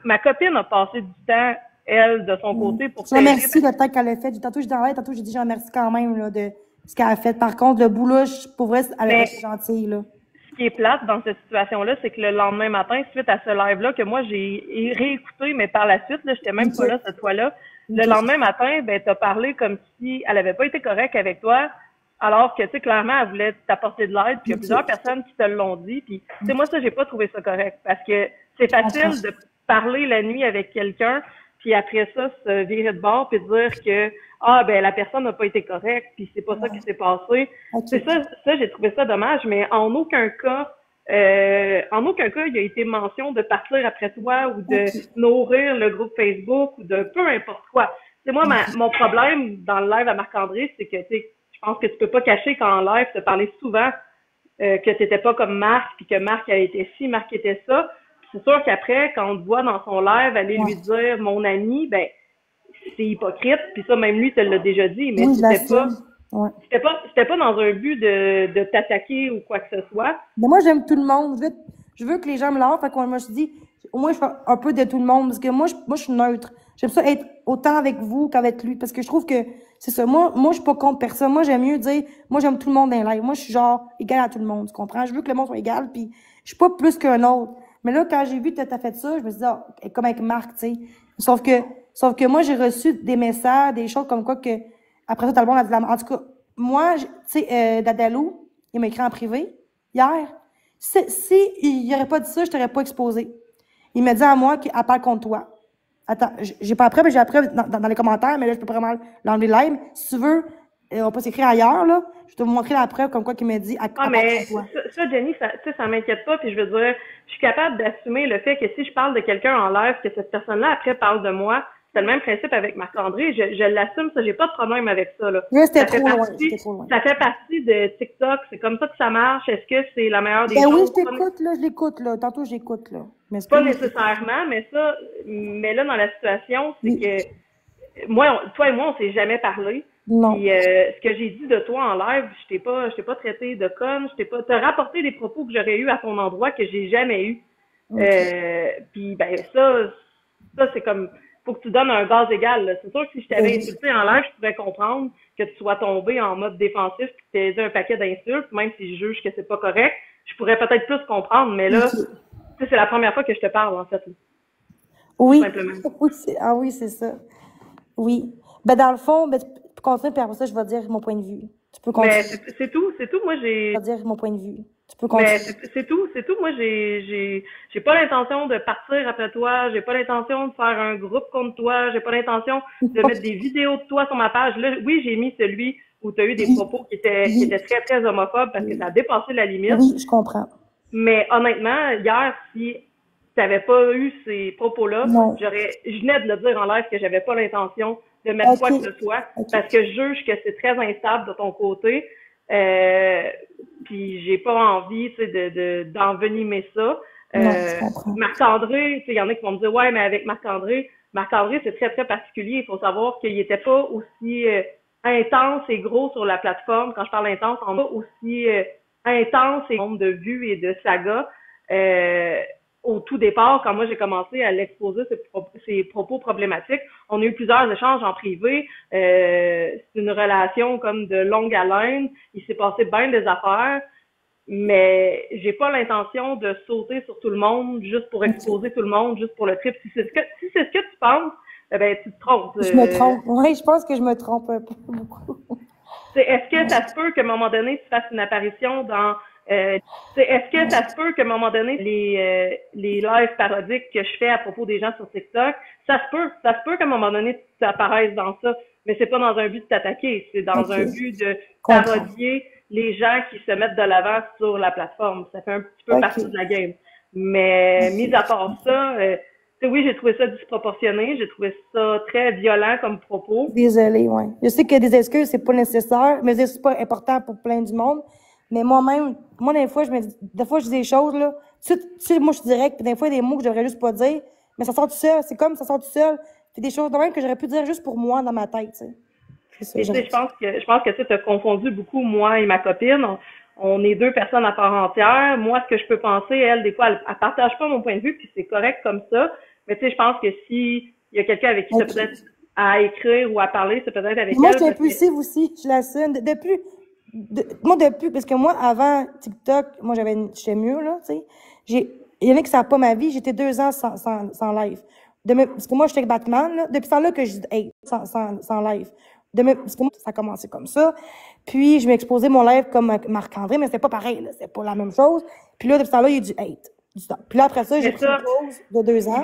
Ma copine a passé du temps, elle, de son Non. côté, pour Je t'aider. remercie le temps qu'elle a fait. Tantôt, j'ai dans l'air, tantôt, j'ai dit je remercie quand même là, de ce qu'elle a fait. Par contre, le bout là, pour vrai, elle a Mais été gentille, là. ce qui est plate dans cette situation-là, c'est que le lendemain matin, suite à ce live-là, que moi j'ai réécouté, mais par la suite, là, j'étais même pas OK. là cette fois-là. Le OK. lendemain matin, ben, t'as parlé comme si elle avait pas été correcte avec toi, alors que, tu sais, clairement, elle voulait t'apporter de l'aide, puis il y a plusieurs OK. personnes qui te l'ont dit, puis, tu sais, moi, ça, j'ai pas trouvé ça correct, parce que c'est Je comprends. facile de parler la nuit avec quelqu'un, puis après ça, se virer de bord, puis dire que, ah, ben, la personne n'a pas été correcte, puis c'est pas ça qui s'est passé. C'est OK. ça, j'ai trouvé ça dommage, mais en aucun cas, il y a été mention de partir après toi ou de OK. nourrir le groupe Facebook ou de peu importe quoi. C'est moi, mon problème dans le live à Marc-André, c'est que, tu sais, je pense que tu peux pas cacher qu'en live, tu parlais souvent que t'étais pas comme Marc, puis que Marc a été ci, Marc était ça. Puis c'est sûr qu'après, quand on te voit dans son live aller Ouais. lui dire mon ami, ben c'est hypocrite, puis ça même lui te l'a déjà dit, mais Oui, je c'était pas l'assume. Ouais. C'était pas dans un but de t'attaquer ou quoi que ce soit. Mais moi, j'aime tout le monde. Je veux que les gens me lancent. Fait que moi, je me suis dit, au moins, je fais un peu de tout le monde. Parce que moi, je suis neutre. J'aime ça être autant avec vous qu'avec lui. Parce que je trouve que c'est ça. Moi, je suis pas contre personne. Moi, j'aime mieux dire, moi, j'aime tout le monde dans les lives. Moi, je suis genre égal à tout le monde. Tu comprends? Je veux que le monde soit égal. Puis, je suis pas plus qu'un autre. Mais là, quand j'ai vu que t'as fait ça, je me suis dit, ah, comme avec Marc, tu sais. Sauf que moi, j'ai reçu des messages, des choses comme quoi que, après ça, tout le monde a dit la, en tout cas, moi, tu sais, Dadalou, il m'a écrit en privé, hier. Si il n'aurait pas dit ça, je t'aurais pas exposé. Il m'a dit à moi qu'elle parle contre toi. Attends, j'ai pas après, mais j'ai après dans les commentaires, mais là, je peux pas vraiment l'enlever live. Si tu veux, on peut s'écrire ailleurs, là. Je vais te montrer la preuve comme quoi qu'il m'a dit à Ah, mais ça, Jenny, ça m'inquiète pas. Puis je veux dire, je suis capable d'assumer le fait que si je parle de quelqu'un en live, que cette personne-là, après, parle de moi. C'est le même principe avec Marc-André. Je l'assume, ça, j'ai pas de problème avec ça, là. Oui, c'était trop loin. C'était trop loin. Ça fait partie de TikTok. C'est comme ça que ça marche. Est-ce que c'est la meilleure des Ben choses? oui, je l'écoute, là. Tantôt, j'écoute, là. Pas nécessairement, mais là, dans la situation, c'est que moi, toi et moi, on s'est jamais parlé. Non. Puis ce que j'ai dit de toi en live, je t'ai pas traité de conne, t'as rapporté des propos que j'aurais eu à ton endroit que j'ai jamais eu. Okay. Puis ben ça c'est comme faut que tu donnes un gaz égal. Là. C'est sûr que si je t'avais insulté en live, je pourrais comprendre que tu sois tombé en mode défensif et que tu aies dit un paquet d'insultes, même si je juge que c'est pas correct, je pourrais peut-être plus comprendre, mais là, c'est la première fois que je te parle, en fait. Là. Oui. Tout simplement. Oui, c'est ça. Oui. Ben, dans le fond, ben, tu peux continuer, puis après ça, je vais dire mon point de vue. Tu peux continuer. Mais c'est tout. Moi, j'ai... Je vais dire mon point de vue. Tu peux continuer. Mais c'est tout. Moi, j'ai pas l'intention de partir après toi. J'ai pas l'intention de faire un groupe contre toi. J'ai pas l'intention de mettre des vidéos de toi sur ma page. Là, oui, j'ai mis celui où tu as eu des propos qui étaient très, très homophobes parce que ça a dépassé la limite. Oui, je comprends. Mais honnêtement, hier, si t'avais pas eu ces propos-là, je venais de le dire en live que j'avais pas l'intention de mettre quoi que ce soit parce que je juge que c'est très instable de ton côté. Puis j'ai pas envie, tu sais, d'envenimer ça. Marc-André, tu sais, il y en a qui vont me dire ouais, mais avec Marc-André, c'est très très particulier. Il faut savoir qu'il était pas aussi intense et gros sur la plateforme. Quand je parle intense, on va aussi intense et nombre de vues et de sagas. Au tout départ, quand moi j'ai commencé à l'exposer ses propos problématiques, on a eu plusieurs échanges en privé. C'est une relation comme de longue haleine. Il s'est passé bien des affaires, mais j'ai pas l'intention de sauter sur tout le monde juste pour exposer tout le monde, juste pour le trip. Si c'est ce que tu penses, ben tu te trompes. Je me trompe. Oui, je pense que je me trompe un peu beaucoup. Est-ce que ça se peut qu'à un moment donné tu fasses une apparition dans est-ce que ça se peut qu'à un moment donné, les lives parodiques que je fais à propos des gens sur TikTok, ça se peut qu'à un moment donné, tu apparaisses dans ça, mais c'est pas dans un but de t'attaquer, c'est dans un but de parodier les gens qui se mettent de l'avant sur la plateforme. Ça fait un petit peu partie de la game. Mais, mis à part ça, oui, j'ai trouvé ça disproportionné, j'ai trouvé ça très violent comme propos. Désolée, ouais. Je sais que des excuses, c'est pas nécessaire, mais c'est pas important pour plein du monde. Mais moi-même, des fois, je dis des choses, là. Tu sais, moi, je suis directe, puis des fois, il y a des mots que je devrais juste pas dire. Mais ça sort tout seul. C'est comme ça sort tout seul. Puis des choses de même que j'aurais pu dire juste pour moi dans ma tête, tu sais. Je pense que tu as confondu beaucoup, moi et ma copine. On est deux personnes à part entière. Moi, ce que je peux penser, elle, des fois, elle partage pas mon point de vue, puis c'est correct comme ça. Mais tu sais, je pense que si il y a quelqu'un avec qui tu peut-être à écrire ou à parler, c'est peut-être avec moi, elle. Moi, je suis impulsive aussi. Je l'assume. Depuis, parce que moi, avant TikTok, moi, j'étais mieux, là, tu sais. Il y en a qui savent pas ma vie. J'étais 2 ans sans live. Parce que moi, j'étais avec Batman, là. Depuis ça là que je dis, hey, sans live. Parce que moi, ça a commencé comme ça. Puis, je m'exposais mon live comme Marc-André, mais c'était pas pareil, là. C'était pas la même chose. Puis là, depuis ça là, il y a du hate. Puis là, après ça, j'ai pris une pause de 2 ans.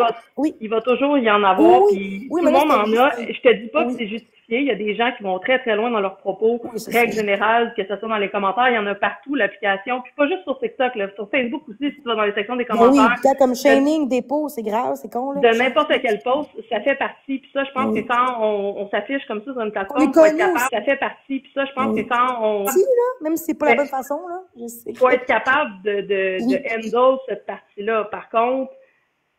Il va toujours y en avoir. Puis tout le monde en a. Je te dis pas que c'est justifié. Il y a des gens qui vont très, très loin dans leurs propos. Règle générale, que ce soit dans les commentaires, il y en a partout, l'application. Puis pas juste sur TikTok, là. Sur Facebook aussi, si tu vas dans les sections des commentaires. Oui, comme shaming, dépôt, c'est grave, c'est con, là. De n'importe quel post, ça fait partie. Puis ça, je pense que quand on s'affiche comme ça sur une plateforme, faut être capable. Ça fait partie. Puis ça, je pense que quand on... Si, là, même si c'est pas la bonne façon, là. Faut être capable de handle cette partie-là. Par contre,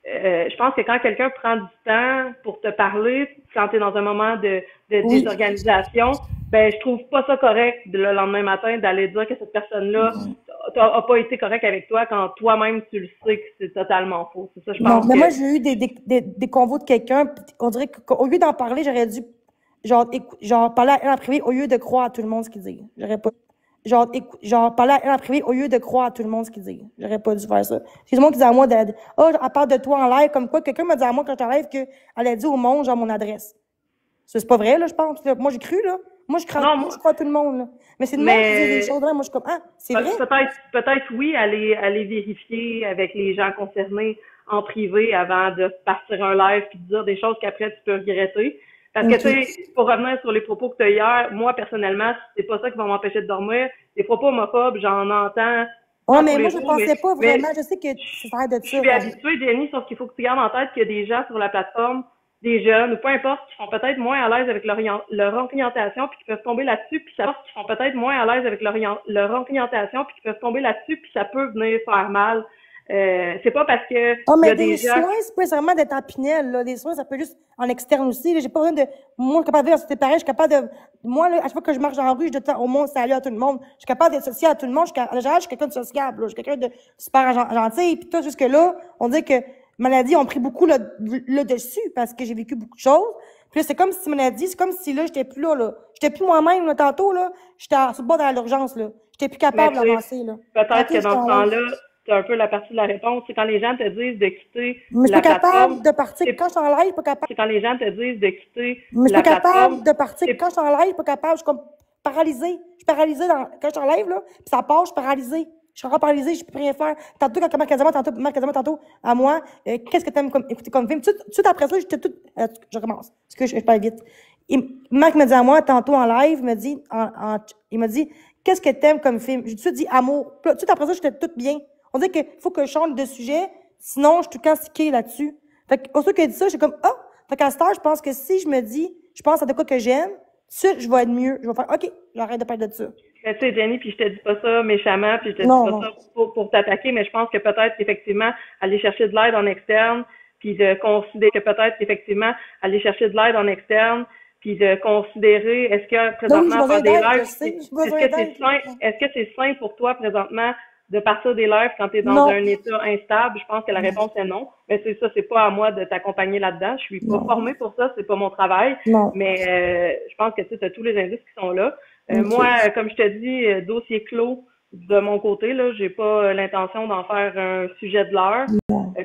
je pense que quand quelqu'un prend du temps pour te parler, quand tu es dans un moment de désorganisation, Ben, je trouve pas ça correct le lendemain matin d'aller dire que cette personne-là a pas été correcte avec toi quand toi-même tu le sais que c'est totalement faux. C'est ça, je Non, pense mais que moi, j'ai eu des convos de quelqu'un, puis on dirait qu'au lieu d'en parler, j'aurais dû, genre, parler à elle en privé au lieu de croire à tout le monde ce qu'il dit. J'aurais pas, genre, parler à elle en privé au lieu de croire à tout le monde ce qu'il dit. J'aurais pas dû faire ça. C'est le monde qui dit à moi oh, elle parle de toi en live, comme quoi, quelqu'un m'a dit à moi quand j'étais en live qu'elle a dit au monde, genre, mon adresse. Ça, c'est pas vrai, là, je pense. Là. Moi, j'ai cru, là. non, Moi, je crois à tout le monde, là. Mais c'est le monde qui dit des mais choses, là. Moi, je suis comme, ah, c'est vrai? peut-être oui, aller vérifier avec les gens concernés en privé avant de partir un live puis de dire des choses qu'après tu peux regretter. Parce que, tu Ok. sais, pour revenir sur les propos que tu as hier, moi, personnellement, c'est pas ça qui va m'empêcher de dormir. Les propos homophobes, j'en entends Ouais, pas tous mais moi, les je jours, pensais pas mais vraiment. Je sais que ça a l'air de je ça. suis habituée, Jenny, sauf qu'il faut que tu gardes en tête qu'il y a des gens sur la plateforme, des jeunes, ou peu importe, qui sont peut-être moins à l'aise avec leur orientation, puis qui peuvent tomber là-dessus, puis ça qui sont peut-être moins à l'aise avec leur orientation, puis qui peuvent tomber là-dessus, puis ça peut venir faire mal. C'est pas parce que Oh, il y mais a des des gens. soins, c'est pas nécessairement d'être en Pinel, là. Des soins, ça peut juste en externe aussi, là. J'ai pas besoin de, moi, je suis capable de vivre, c'était pareil, je suis capable de, moi, là, à chaque fois que je marche dans la rue, je dis au monde, salut à tout le monde. Je suis capable d'être social à tout le monde. En général, je suis quelqu'un de sociable, là. Je suis quelqu'un de super gentil. Puis toi, jusque-là, on dit que maladie ont pris beaucoup le dessus parce que j'ai vécu beaucoup de choses. Puis là, c'est comme si maladie, c'est comme si là, j'étais plus là, là. J'étais plus moi-même, là, tantôt, là. J'étais sur le bord de l'urgence, là. J'étais plus Mais capable tu sais, d'avancer, là. peut-être Tantôt, que j'étais dans ce en live. temps-là, c'est un peu la partie de la réponse. C'est quand les gens te disent de quitter Mais je suis la pas plateforme. capable de partir C'est quand je suis en live, je suis pas capable. c'est quand les gens te disent de quitter Mais je suis la pas capable plateforme. de partir C'est quand je suis en live, je suis pas capable. Je suis comme paralysée. Je suis paralysée quand je suis en live, là. Puis ça part, je suis paralysée. Je suis encore paralysée, je peux rien faire. Tantôt, quand Marc Azama, tantôt, à moi, qu'est-ce que t'aimes écouter comme film? Tout de suite après ça, j'étais toute, je recommence. Parce que je parle vite. Marc me dit à moi, tantôt en live, me dit, il m'a dit, qu'est-ce que t'aimes comme film? J'ai tout de suite dit amour. Puis là, tout de suite après ça, j'étais toute bien. On dit qu'il faut que je change de sujet, sinon je suis tout le temps stickée là-dessus. Fait que, aussitôt qu'il a dit ça, j'ai comme, ah! Fait qu'à cette heure, je pense que si je me dis, je pense à de quoi que j'aime, tout de suite, je vais être mieux. Je vais faire, OK, j'arrête de parler de ça. Mais tu sais, Jenny, puis je te dis pas ça méchamment, puis je te dis Non, pas non. ça pour t'attaquer, mais je pense que peut-être qu'effectivement, aller chercher de l'aide en externe, puis de considérer que peut-être qu'effectivement, aller chercher de l'aide en externe, puis de considérer, est-ce que Ben oui, j'ai présentement besoin faire des d'aide, je lives, sais. J'ai besoin d'aide. est-ce que c'est sain pour toi présentement de partir des lives quand tu es dans Non, un état instable? Je pense que la réponse est non. Mais c'est ça, c'est pas à moi de t'accompagner là-dedans. Je suis pas non, formée pour ça, c'est pas mon travail. non. Mais je pense que tu as tous les indices qui sont là. Moi, OK. comme je te dis, dossier clos de mon côté, là, j'ai pas l'intention d'en faire un sujet de l'heure.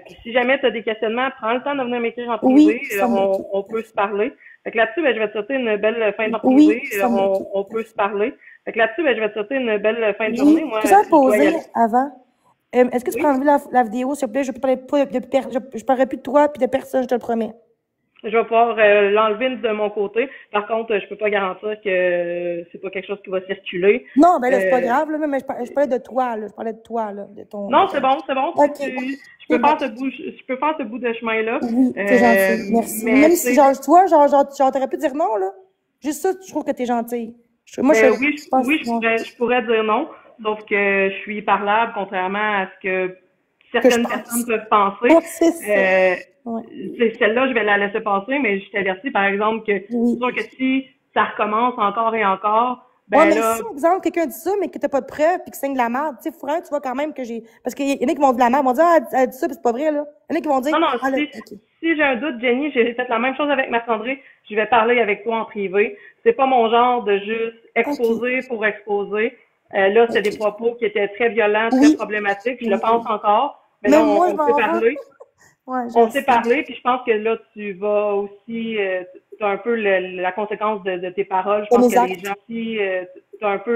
Puis si jamais tu as des questionnements, prends le temps de venir m'écrire en Oui, privé, ça me, on peut se parler. Fait que là-dessus, ben, je vais te souhaiter une belle fin de oui, privé, ça me, on peut se parler. Fait que là-dessus, ben, je vais te souhaiter une belle fin de journée. oui. Moi, Question à je dois y poser aller. avant. Est-ce que tu peux Oui. enlever la vidéo, s'il te plaît? Je peux parler pas je parlerai plus de toi puis de personne, je te le promets. Je vais pouvoir l'enlever de mon côté. Par contre, je peux pas garantir que c'est pas quelque chose qui va circuler. Non, ben là, c'est pas Euh, grave, là, mais je parlais de toi, là. Je parlais de toi, là. De non, ton. c'est bon. OK. Je C'est peux bon. faire je peux faire ce bout de chemin-là. Oui, t'es gentil. Merci. Mais Même tu si, sais, toi, t'aurais pu dire non, là. Juste ça, je trouve que t'es gentil. Moi, ben je pense, ouais, je pourrais dire non, sauf que je suis parlable, contrairement à ce que que je certaines personnes pense. peuvent penser. Ouais, c'est ça. Euh, Ouais. Celle-là, je vais la laisser passer, mais je t'avertis, par exemple, que c'est Oui. sûr que si ça recommence encore et encore, Ouais, ben mais là, si, par exemple, quelqu'un dit ça, mais que t'as pas de preuves, puis que c'est de la merde, tu sais, Fourin, tu vois quand même que j'ai, parce qu'il y en a qui vont dire de la merde, ils vont dire, ah, elle dit ça, puis c'est pas vrai, là. Il y en a qui vont dire, non, ah, là, si, OK. si j'ai un doute, Jenny, j'ai fait la même chose avec Marc-André, je vais parler avec toi en privé. C'est pas mon genre de juste OK. exposer pour exposer. Là, c'était des OK. propos qui étaient très violents, très Oui. problématiques. Je le pense Oui. encore. Mais là, Même moi, je on s'est m'en vais. parlé. Ouais, je On le s'est sais. parlé, puis je pense que là, tu vas aussi, t'as un peu la conséquence de tes paroles. Je Pour pense mes que les actes. gens aussi, t'as un peu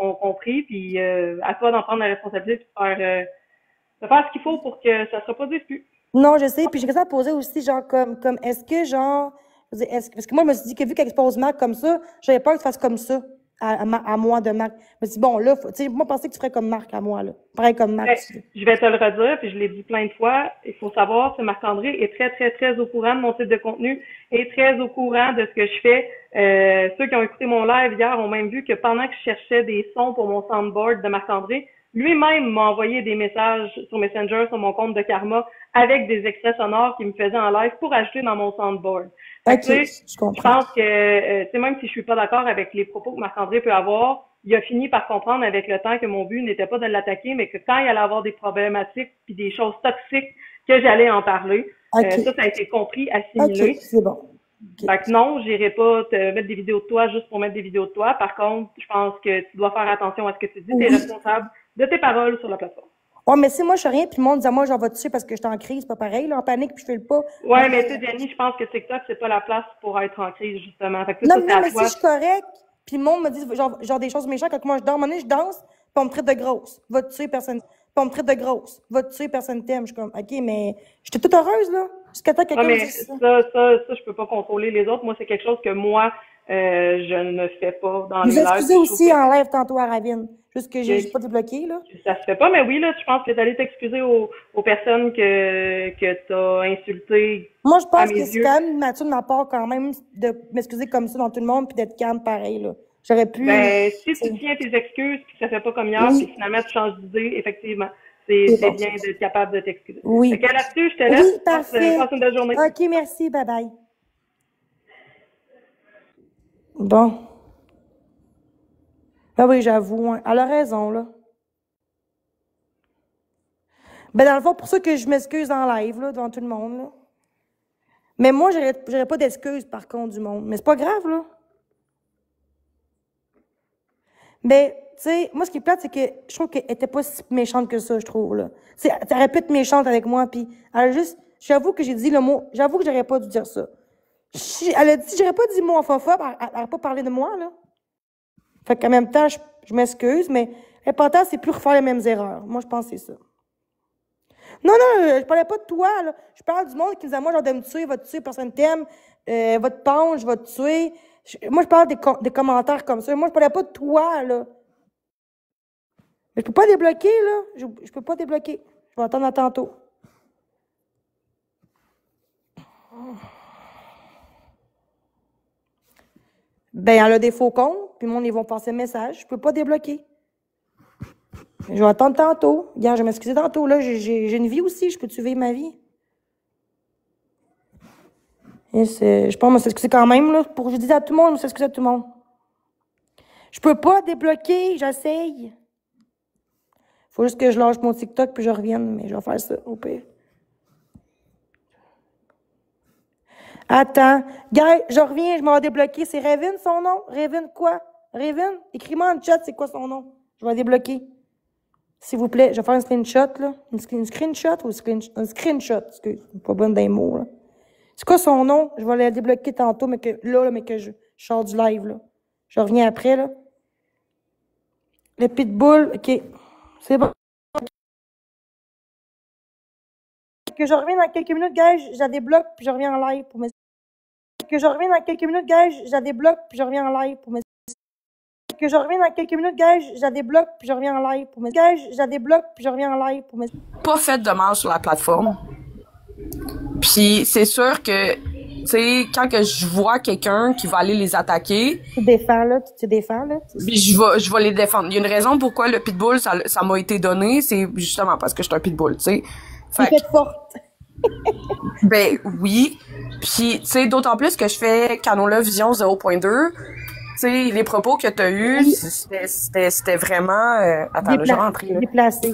ont compris, puis à toi d'en prendre la responsabilité de faire ce qu'il faut pour que ça se reproduise plus. Non, je sais. Puis j'ai question à poser aussi, genre, comme, est-ce que, genre, je veux dire, parce que moi, je me suis dit que vu qu'elle expose Marc comme ça, j'avais peur que tu fasses comme ça à moi de Marc. Je me suis dit, bon, là, tu sais, moi, je pensais que tu ferais comme Marc à moi, là. Pareil comme Marc. Ben, je vais te le redire, puis je l'ai dit plein de fois. Il faut savoir que Marc-André est très, très, très au courant de mon type de contenu et très au courant de ce que je fais. Ceux qui ont écouté mon live hier ont même vu que pendant que je cherchais des sons pour mon soundboard de Marc-André, lui-même m'a envoyé des messages sur Messenger, sur mon compte de Karma, avec des extraits sonores qu'il me faisait en live pour ajouter dans mon soundboard. Fait que, OK, tu sais, je je comprends. pense que, tu sais, même si je suis pas d'accord avec les propos que Marc-André peut avoir, il a fini par comprendre avec le temps que mon but n'était pas de l'attaquer, mais que quand il allait avoir des problématiques puis des choses toxiques, que j'allais en parler. OK, Ça a été compris, OK, assimilé. c'est bon. OK. Fait que non, j'irai pas te mettre des vidéos de toi juste pour mettre des vidéos de toi. Par contre, je pense que tu dois faire attention à ce que tu dis. Tu es Oui. responsable de tes paroles sur la plateforme. Ouais, mais si moi, je fais rien, puis le monde dit, moi, j'en vais dessus parce que j'étais en crise, c'est pas pareil, là, en panique, puis je fais le pas. Ouais, mais tu sais, Jenny, je pense que TikTok, c'est pas la place pour être en crise, justement. Fait que ça, Non, c'est non, à mais si toi. je suis correct, puis le monde me dit genre des choses méchantes quand moi je dors, à un moment donné, je danse, puis on me traite de grosse. Va te tuer, personne. Puis on me traite de grosse. Va te tuer, personne t'aime. Je suis comme, OK, mais j'étais toute heureuse, là. Jusqu'à temps que Ouais, quelqu'un me mais dise ça. ça, je peux pas contrôler les autres. Moi, c'est quelque chose que moi, je ne fais pas dans Vous les lives. excusez Je trouve aussi en live tantôt à Ravine. Juste que j'ai que pas débloqué, là. ça se fait pas, mais oui, là, je pense que d'aller t'excuser aux personnes que t'as insultées Moi, je à pense mes que c'est yeux. quand même mature de ma part, quand même, de m'excuser comme ça dans tout le monde, puis d'être calme pareil, là. J'aurais pu. Ben, si tu C'est tiens tes excuses puis que ça fait pas comme hier, puis oui, finalement tu changes d'idée, effectivement, c'est c'est bon. bien d'être capable de t'excuser. Fait Oui. que là-dessus, je te Oui, laisse. parfait. Passe une belle journée. OK, merci. Bye bye. Bon. Ah oui, j'avoue, hein. Elle a raison, là. Ben, dans le fond, pour ça que je m'excuse en live, là, devant tout le monde, là. Mais moi, j'aurais pas d'excuses, par contre, du monde. Mais c'est pas grave, là. Mais, tu sais, moi, ce qui est plate, c'est que je trouve qu'elle était pas si méchante que ça, je trouve, là. Tu sais, elle aurait pu être méchante avec moi, puis elle a juste... J'avoue que j'ai dit le mot... J'avoue que j'aurais pas dû dire ça. Elle a dit... J'aurais pas dit le mot homophobe, elle aurait pas parlé de moi, là. Fait qu'en même temps, je m'excuse, mais l'important, c'est plus refaire les mêmes erreurs. Moi, je pense que c'est ça. Non, non, je parlais pas de toi, là. Je parle du monde qui me dit à moi, genre, de me tuer, va te tuer, personne t'aime, va te pendre, je vais te tuer. Moi, je parle des commentaires comme ça. Moi, je parlais pas de toi, là. Mais je peux pas débloquer, là. Je peux pas débloquer. Je vais attendre à tantôt. Ben, elle a des faux comptes, puis le monde, ils vont passer le message. Je peux pas débloquer. Je vais attendre tantôt. Regarde, je vais m'excuser tantôt. Là, j'ai une vie aussi. Je peux-tu vivre ma vie? Et je pense, me s'excuser quand même, là. Je dis à tout le monde, me s'excuser à tout le monde. Je peux pas débloquer. J'essaye. Faut juste que je lâche mon TikTok puis je revienne. Mais je vais faire ça, au pire. Attends. Gars, je reviens. Je m'en vais débloquer. C'est Raven, son nom? Raven quoi? Raven? Écris-moi en chat, c'est quoi son nom? Je vais débloquer. S'il vous plaît, je vais faire un screenshot, là. Une screenshot ou un screenshot? Excuse, je suis pas bonne dans les mots, là. C'est quoi son nom? Je vais le débloquer tantôt, mais que je sors du live, là. Je reviens après, là. Le pitbull, OK. C'est bon. Que je reviens dans quelques minutes, gars, je la débloque, puis je reviens en live pour Que je reviens dans quelques minutes, gars, je la débloque, puis je reviens en live pour Que je reviens dans quelques minutes, gars, je la débloque, puis je reviens en live pour Gars, je la débloque, puis je reviens en live pour Pas fait de mal sur la plateforme. Puis c'est sûr que, tu sais, quand que je vois quelqu'un qui va aller les attaquer, Tu défends, là, tu défends, là. puis je vais les défendre. Il y a une raison pourquoi le pitbull, ça m'a été donné, c'est justement parce que je suis un pitbull, tu sais. Tu es forte. Ben oui. Puis, tu sais, d'autant plus que je fais Canola Vision 0.2. Tu sais, les propos que t'as eus, c'était vraiment... attends, là, je rentre. Déplacé.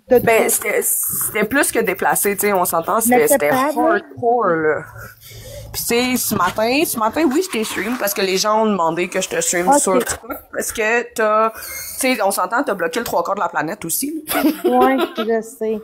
Ben, c'était plus que déplacé, tu sais, on s'entend, c'était hardcore, là. Puis tu sais, ce matin, oui, je t'ai stream parce que les gens ont demandé que je te stream sur TikTok parce que tu sais, on s'entend, t'as bloqué le 3/4 de la planète aussi. Ouais, je sais.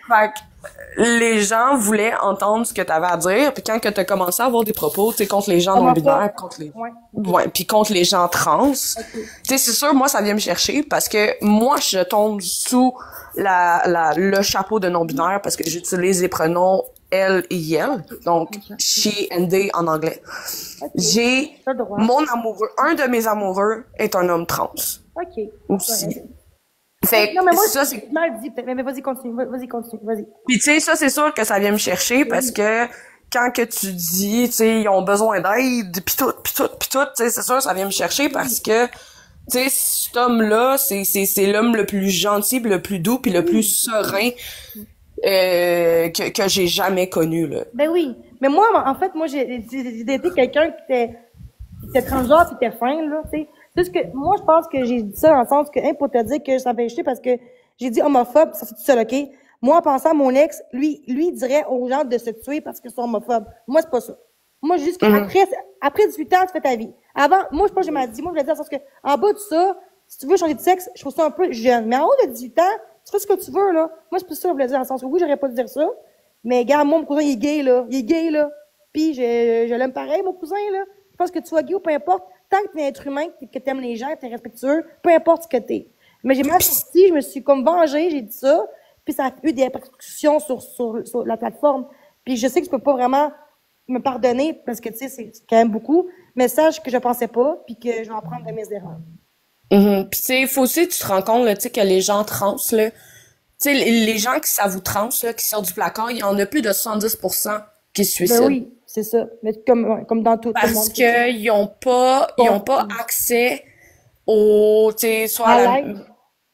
Fait que les gens voulaient entendre ce que t'avais à dire, puis quand que t'as commencé à avoir des propos, tu sais, contre les gens non-binaires, contre les... Ouais, puis contre les gens trans, tu sais, c'est sûr, moi, ça vient me chercher parce que moi, je tombe sous le chapeau de non-binaire parce que j'utilise les pronoms elle et yel, donc she and they en anglais. J'ai mon amoureux, un de mes amoureux est un homme trans. OK. Aussi. Fait non, mais moi, ça, c'est mal dit, mais vas-y, continue, vas-y. Puis tu sais, ça, c'est sûr que ça vient me chercher parce que quand que tu dis, tu sais, ils ont besoin d'aide, pis tout, tu sais, c'est sûr, ça vient me chercher parce que, tu Tu sais, cet homme-là, c'est l'homme le plus gentil, puis le plus doux, puis le plus serein que j'ai jamais connu, là. Ben oui. Mais moi, en fait, moi, j'ai été quelqu'un qui était transgenre qui était fin, là, tu sais. C'est juste que, moi, je pense que j'ai dit ça dans le sens que, pour te dire que ça fait chier parce que j'ai dit homophobe, ça c'est tout seul, OK? Moi, en pensant à mon ex, lui, il dirait aux gens de se tuer parce qu'ils sont homophobes. Moi, c'est pas ça. Moi, juste après 18 ans, tu fais ta vie. Avant, moi, je pense que j'ai mal dit. Moi, je voulais dire dans le sens que, en bas de ça, si tu veux changer de sexe, je trouve ça un peu jeune. Mais en haut de 18 ans, tu fais ce que tu veux, là. Moi, c'est plus ça que je voulais dire dans le sens que oui, j'aurais pas dû dire ça. Mais, gars, moi, mon cousin, il est gay, là. Il est gay, là. Puis, je l'aime pareil, mon cousin, là. Je pense que tu sois gay ou peu importe, tant que t'es un être humain, que t'aimes les gens, que t'es respectueux, peu importe ce que t'es. Mais j'ai mal sorti, je me suis comme vengée, j'ai dit ça. Puis ça a eu des répercussions sur la plateforme. Puis je sais que je peux pas vraiment me pardonner parce que, tu sais, c'est quand même beaucoup. Mais sache que je pensais pas, puis que je vais apprendre de mes erreurs. Puis tu sais, faut aussi que tu te rends compte, là, tu sais, que les gens trans, là, tu sais, les gens qui s'avouent trans, là, qui sortent du placard, il y en a plus de 70% qui se suicident. Ben oui, c'est ça. Mais comme dans tout le monde. Parce que ils ont pas accès au, tu sais, soit à l'aide.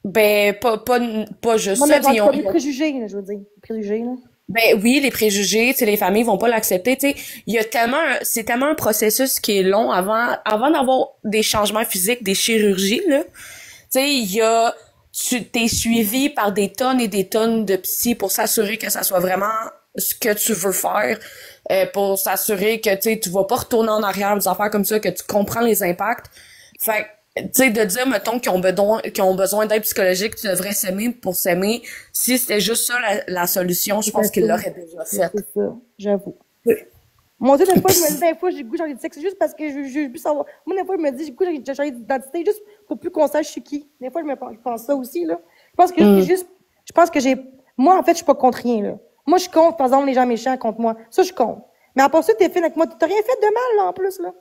Ben, pas juste Non, ça, mais dans ils ont, les préjugés, là, je veux dire. Les préjugés, là. ben oui, les préjugés, tu sais, les familles vont pas l'accepter, tu sais. Il y a tellement, c'est tellement un processus qui est long avant d'avoir des changements physiques, des chirurgies, là. Tu sais, t'es suivi par des tonnes et des tonnes de psy pour s'assurer que ça soit vraiment ce que tu veux faire, pour s'assurer que, tu sais, tu vas pas retourner en arrière, des affaires comme ça, que tu comprends les impacts. Fait tu sais, de dire, mettons, qu'ils ont besoin d'aide psychologique, tu devrais s'aimer pour s'aimer. Si c'était juste ça la solution, je pense qu'ils l'auraient déjà fait. C'est ça, j'avoue. Mon Dieu, des fois, je me dis, des fois, j'ai le goût de changer de sexe. C'est juste parce que je veux plus savoir. Moi, des fois, je me dis, j'ai le goût de changer d'identité juste pour plus qu'on sache je suis qui. Des fois, je pense ça aussi, là. Je pense que moi, en fait, je suis pas contre rien, là. Moi, je compte, par exemple, les gens méchants contre moi. Ça, je compte. Mais à part ça, t'es fine avec moi. T'as rien fait de mal, là, en plus, là.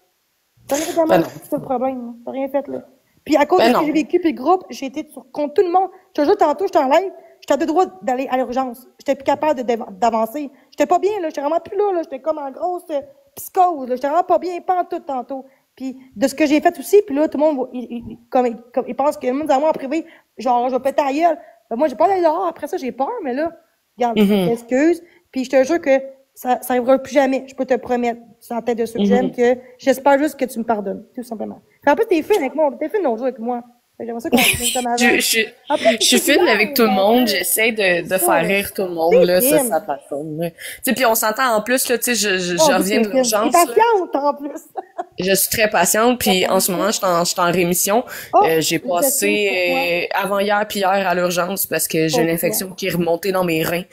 T'as rien fait de mal. C'est ça le problème, là. T'as rien fait, là. Puis à cause de ce que j'ai vécu, puis le groupe, j'ai été contre tout le monde. Je te jure, tantôt, je t'enlève. J'étais à deux droits d'aller à l'urgence. J'étais plus capable d'avancer. J'étais pas bien, là. J'étais vraiment plus là, là. J'étais comme en grosse psychose, là. J'étais vraiment pas bien, pas en tout tantôt. Puis de ce que j'ai fait aussi, puis là, tout le monde, il pense que le monde à moi en privé, genre, je vais péter la gueule. Ben, moi, j'ai pas d'aller dehors. Après ça, j'ai peur, mais là, regarde, excuse. Puis je te jure que ça arrivera plus jamais. Je peux te promettre, sur la tête de ceux que j'aime, que j'espère juste que tu me pardonnes, tout simplement. Puis en plus, t'es fine avec moi. T'es fine l'autre jour avec moi. J'aimerais ça qu'on comme avant. Je suis fine avec tout le monde. J'essaie de faire rire tout le monde, là, ça, ça plateforme, là. Tu sais, puis on s'entend en plus, là, tu sais, je reviens de l'urgence. T'es patiente, en plus. Je suis très patiente, puis en ce moment, je suis en rémission. J'ai passé avant-hier puis hier à l'urgence parce que j'ai une infection qui est remontée dans mes reins.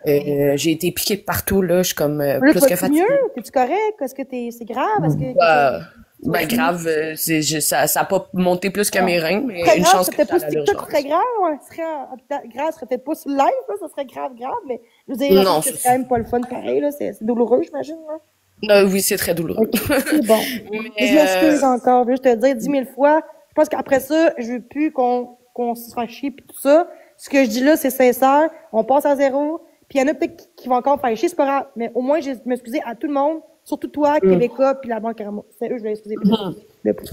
J'ai été piquée de partout, là. Je suis comme plus que fatiguée. T'es-tu correct? Est-ce que c'est grave? Est-ce que ben grave, ça a pas monté plus que mes reins, mais une chance que ça à l'urgence. Très grave, ouais. Grave, serait peut-être pas sur le live, là, ça serait grave, mais je veux dire, non, c'est quand même pas le fun pareil, là, c'est douloureux, j'imagine, là. Oui, c'est très douloureux. C'est bon. Mais, je m'excuse encore, je veux te dire 10 000 fois. Je pense qu'après ça, je veux plus qu'on se fasse chier pis tout ça. Ce que je dis là, c'est sincère. On passe à zéro. Puis il y en a peut-être qui vont encore faire chier, c'est pas grave. Mais au moins, je m'excuser à tout le monde. Surtout toi, Québécois, puis la Banque Karma. C'est eux, je vais excuser.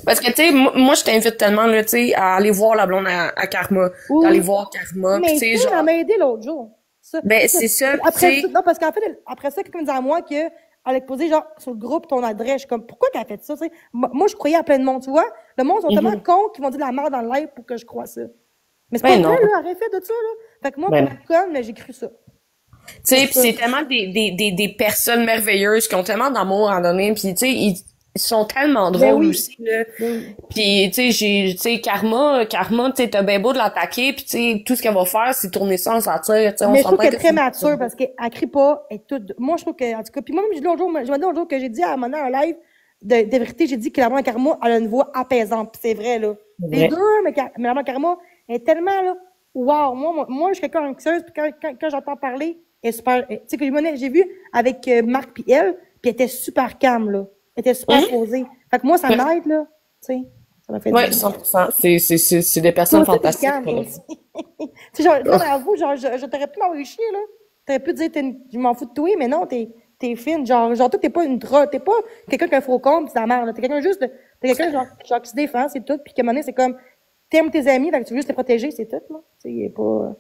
Parce que, tu sais, moi, je t'invite tellement, là, tu sais, à aller voir la blonde à Karma. D'aller voir Karma. Mais tu sais, genre. Elle m'a aidé l'autre jour. Ça. Ben, c'est ça. Après ça, non, parce qu'en fait, après ça, quelqu'un me disait à moi que, elle allait te poser, genre, sur le groupe, ton adresse. Je suis comme, pourquoi qu'elle a fait ça, tu sais? Moi, je croyais à plein de monde, tu vois? Le monde sont tellement cons qu'ils vont dire de la merde dans le live pour que je croie ça. Mais c'est pas vrai, là, arrête de ça, là. Fait que moi, pour être conne, mais j'ai cru ça. Tu sais, pis c'est tellement des personnes merveilleuses qui ont tellement d'amour à donner, puis tu sais, ils sont tellement drôles aussi, là. Puis tu sais, Karma, tu sais, t'as bien beau de l'attaquer, puis tu sais, tout ce qu'elle va faire, c'est tourner ça en satire, tu sais. Mais je trouve qu'elle est très mature parce qu'elle crie pas, elle est toute. Moi, je trouve que, en tout cas, puis moi, même, je me dis l'autre jour que j'ai dit à un moment en live, de vérité, j'ai dit que la blonde Karma, elle a une voix apaisante, pis c'est vrai, là. C'est dur, mais la blonde Karma, elle est tellement, là, wow. Moi, je suis quelqu'un anxieuse, puis quand j'entends parler, elle est super, tu sais, que j'ai vu avec Marc pis elle, puis elle était super calme, là. Elle était super posée. Fait que moi, ça m'aide, là. Tu sais, ça m'a fait ouais, 100%. C'est des personnes fantastiques. Tu sais, genre, avoue, genre, je t'aurais pu m'envoyer chier, là. T'aurais pu dire, je m'en fous de toi, mais non, t'es fine. Genre, toi, t'es pas une troll. T'es pas quelqu'un qui a un faux compte, pis ça merde, là. T'es quelqu'un juste T'as quelqu'un, genre, qui se défend, c'est tout, puis qu'à un moment donné, c'est comme, t'aimes tes amis, fait que tu veux juste les protéger, c'est tout, là. Tu sais, il est pas...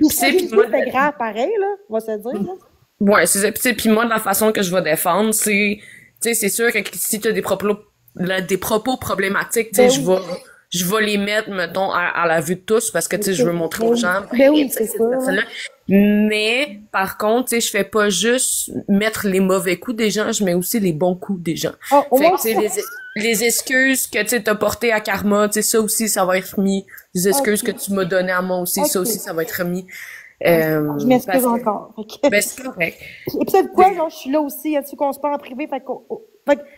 C'est grave, pareil, là, on va se dire, là. Ouais, c'est ça. Puis moi, de la façon que je vais défendre, c'est, tu sais, c'est sûr que si t'as des propos problématiques, tu sais, je vais les mettre, mettons, à la vue de tous, parce que, tu sais, je veux montrer aux gens, c'est ça. Mais, par contre, tu sais, je fais pas juste mettre les mauvais coups des gens, je mets aussi les bons coups des gens. Fait que, tu sais, les excuses que, tu sais, t'as portées à Karma, tu sais, ça aussi, ça va être remis. Les excuses que tu m'as données à moi aussi, ça aussi, ça va être remis. Je m'excuse encore. Ben, c'est correct. Et puis, c'est quoi, genre, je suis là aussi, il y a dessus qu'on se parle en privé, fait que,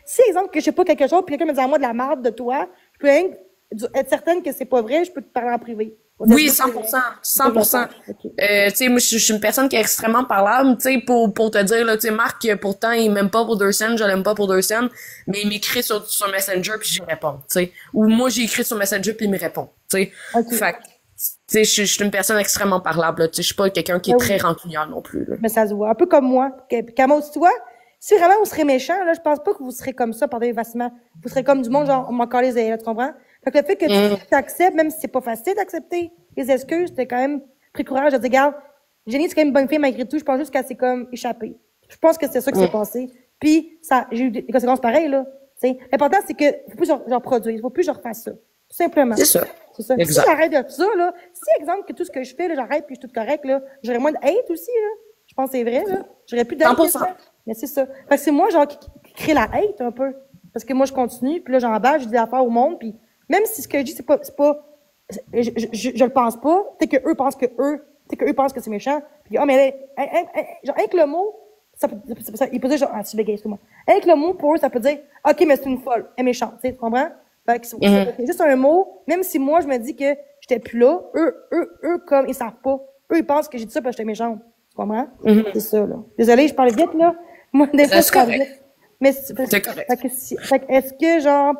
si, exemple, que je sais pas quelque chose, puis quelqu'un me dit à moi de la merde de toi, je peux être certaine que c'est pas vrai, je peux te parler en privé. Oui, 100%. 100%. Tu sais, moi, je suis une personne qui est extrêmement parlable, tu sais, pour te dire, là, tu sais, Marc, pourtant, il m'aime pas pour 2 cents, je l'aime pas pour 2 cents, mais il m'écrit sur Messenger puis j'y réponds, tu sais. Ou moi, j'ai écrit sur Messenger puis il me répond, tu sais. Fait tu sais, je suis une personne extrêmement parlable, là, tu sais, je suis pas quelqu'un qui est très rancunière non plus, là. Mais ça se voit. Un peu comme moi. Camo, tu vois, si vraiment vous serez méchant, là, je pense pas que vous serez comme ça, pardon, facilement. Vous serez comme du monde, genre, on m'en calait les ailes, tu comprends? Fait que le fait que tu acceptes, même si c'est pas facile d'accepter les excuses, t'as quand même pris courage de dire, regarde, Jenny, c'est quand même une bonne fille malgré tout, je pense juste qu'elle s'est comme échappée. Je pense que c'est ça qui s'est passé. Puis, j'ai eu des conséquences pareilles, là. T'sais. L'important, c'est que, faut plus genre produire, faut plus que je refasse ça. Tout simplement. C'est ça. C'est ça. Exact. Si j'arrête de ça, là, si, exemple, que tout ce que je fais, là, j'arrête puis je suis toute correcte, là, j'aurais moins de hate aussi, là. Je pense que c'est vrai, là. J'aurais plus de hate. 100%. Mais c'est ça. Fait que c'est moi, genre, qui crée la hate, un peu. Parce que moi, je continue, puis là, j'emballe, je dis des affaires au monde, puis même si ce que je dis, c'est pas, je le pense pas, c'est que eux pensent que c'est méchant, puis, mais, genre, avec le mot, il peut dire, genre, tu bégaye, excuse-moi. Avec le mot, pour eux, ça peut dire, OK, mais c'est une folle, elle est méchante, tu sais, tu comprends? Fait que c'est juste un mot, même si moi, je me dis que j'étais plus là, eux, comme, ils savent pas. Eux, ils pensent que j'ai dit ça parce que j'étais méchante. Tu comprends? C'est ça, là. Désolée, je parle vite, là. Moi, des fois, je parle vite. Mais c'est correct. Fait que est-ce que, genre,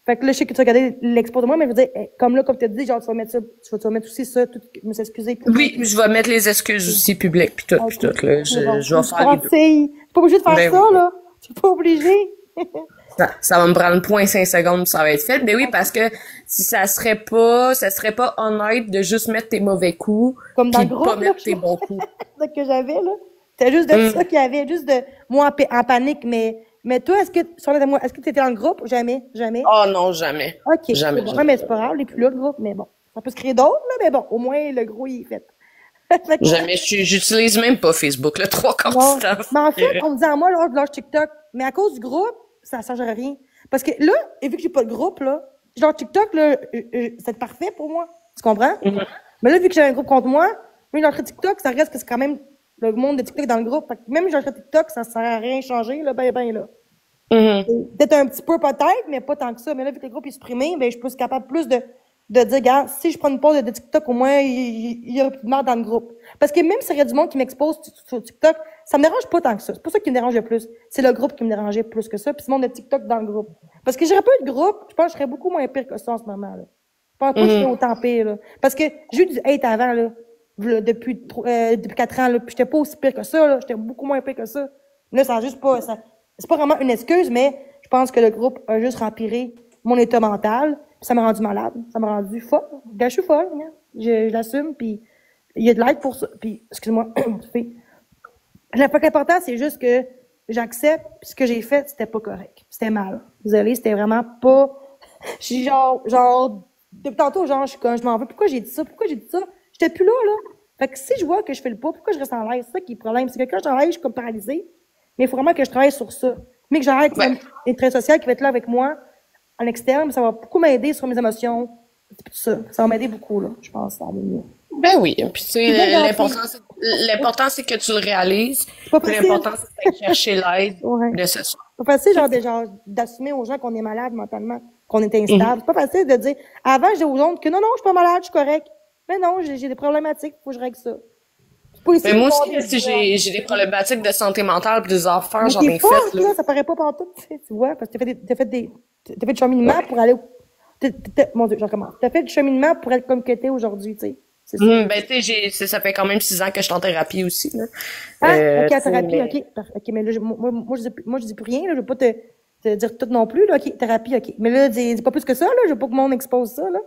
fait que là, je sais que tu as regardé l'expo de moi, mais je veux dire, comme là, comme tu as dit, genre, tu vas mettre ça, tu vas mettre aussi ça, tout, me s'excuser. Oui, je vais mettre les excuses aussi publiques, puis tout, là. Je vais faire les deux. T'es pas obligé de faire ça, là. T'es pas obligé. Ça va me prendre 0.5 secondes, ça va être fait. Mais oui, parce que si ça serait pas honnête de juste mettre tes mauvais coups, comme dans le groupe, pas mettre tes bons coups. que j'avais, là. C'était juste de ça qu'il y avait, juste de moi en panique, mais toi, est-ce que t'étais dans le groupe? Jamais. Oh non, jamais. OK. Jamais. Bon. Ouais, mais c'est pas grave, les plus là, le groupe, mais bon. Ça peut se créer d'autres, là, mais bon, au moins, le gros, il est fait. Jamais. J'utilise même pas Facebook, le 3/4 du temps. Mais en fait, on me dit à moi, là, je lâche TikTok. Mais à cause du groupe, ça change rien. Parce que là, et vu que j'ai pas de groupe, là, genre TikTok, là, c'est parfait pour moi. Tu comprends? Mais là, vu que j'ai un groupe contre moi, même j'entrais TikTok, ça reste que c'est quand même le monde de TikTok dans le groupe. Fait que même j'entrais TikTok, ça sert à rien changer, là, ben là. Peut-être un petit peu, peut-être, mais pas tant que ça. Mais là, vu que le groupe est supprimé, ben, je peux être capable plus de dire, regarde, si je prends une pause de TikTok, au moins, il y aura plus de merde dans le groupe. Parce que même s'il y a du monde qui m'expose sur TikTok, ça me dérange pas tant que ça. C'est pas ça qui me dérange le plus. C'est le groupe qui me dérangeait plus que ça, puis ce monde de TikTok dans le groupe. Parce que j'aurais pas eu de groupe, je pense que je serais beaucoup moins pire que ça en ce moment, là. Je pense pas que je serais autant pire, là. Parce que j'ai eu du hate avant, là. Depuis 4 ans, là. Puis j'étais pas aussi pire que ça, là. J'étais beaucoup moins pire que ça. Là, ça a juste pas, c'est pas vraiment une excuse, mais je pense que le groupe a juste empiré mon état mental. Puis ça m'a rendu malade. Ça m'a rendu folle. Je suis folle, hein. Je l'assume, puis il y a de l'aide pour ça. Puis, excuse-moi, l'important, c'est juste que j'accepte, puis ce que j'ai fait, c'était pas correct. C'était mal. Désolée, c'était vraiment pas... Je suis genre, depuis tantôt, genre, je m'en veux. Pourquoi j'ai dit ça? J'étais plus là, là. Fait que si je vois que je fais le pas, pourquoi je reste en l'air? C'est ça qui est le problème. C'est que quand je travaille, je suis comme paralysée. Mais il faut vraiment que je travaille sur ça. Mais que j'arrête une très sociale qui va être là avec moi, en externe, ça va beaucoup m'aider sur mes émotions. Tout ça. Ça va m'aider beaucoup, là. Je pense, ça va mieux. Ben oui. Puis tu sais, l'important, c'est que tu le réalises. L'important, c'est de chercher l'aide de ce soir. C'est pas facile, d'assumer aux gens qu'on est malade mentalement, qu'on est instable. C'est pas facile de dire, avant, je dis aux autres que non, je suis pas malade, je suis correct. Mais non, j'ai des problématiques, faut que je règle ça. Mais moi aussi, si j'ai des problématiques de santé mentale pis des affaires, j'en ai fait, là. Ça paraît pas partout, tu vois, parce que t'as fait du cheminement pour aller mon Dieu, j'en recommence. T'as fait du cheminement pour être comme que t'es aujourd'hui, tu sais. C'est ça. Ben, tu sais, ça fait quand même 6 ans que je suis en thérapie aussi, là. OK, en thérapie, OK, mais là, moi, je dis plus rien, là, je veux pas te te dire tout non plus, là. OK, thérapie, OK. Mais là, dis pas plus que ça, là. Je veux pas que le monde expose ça, là.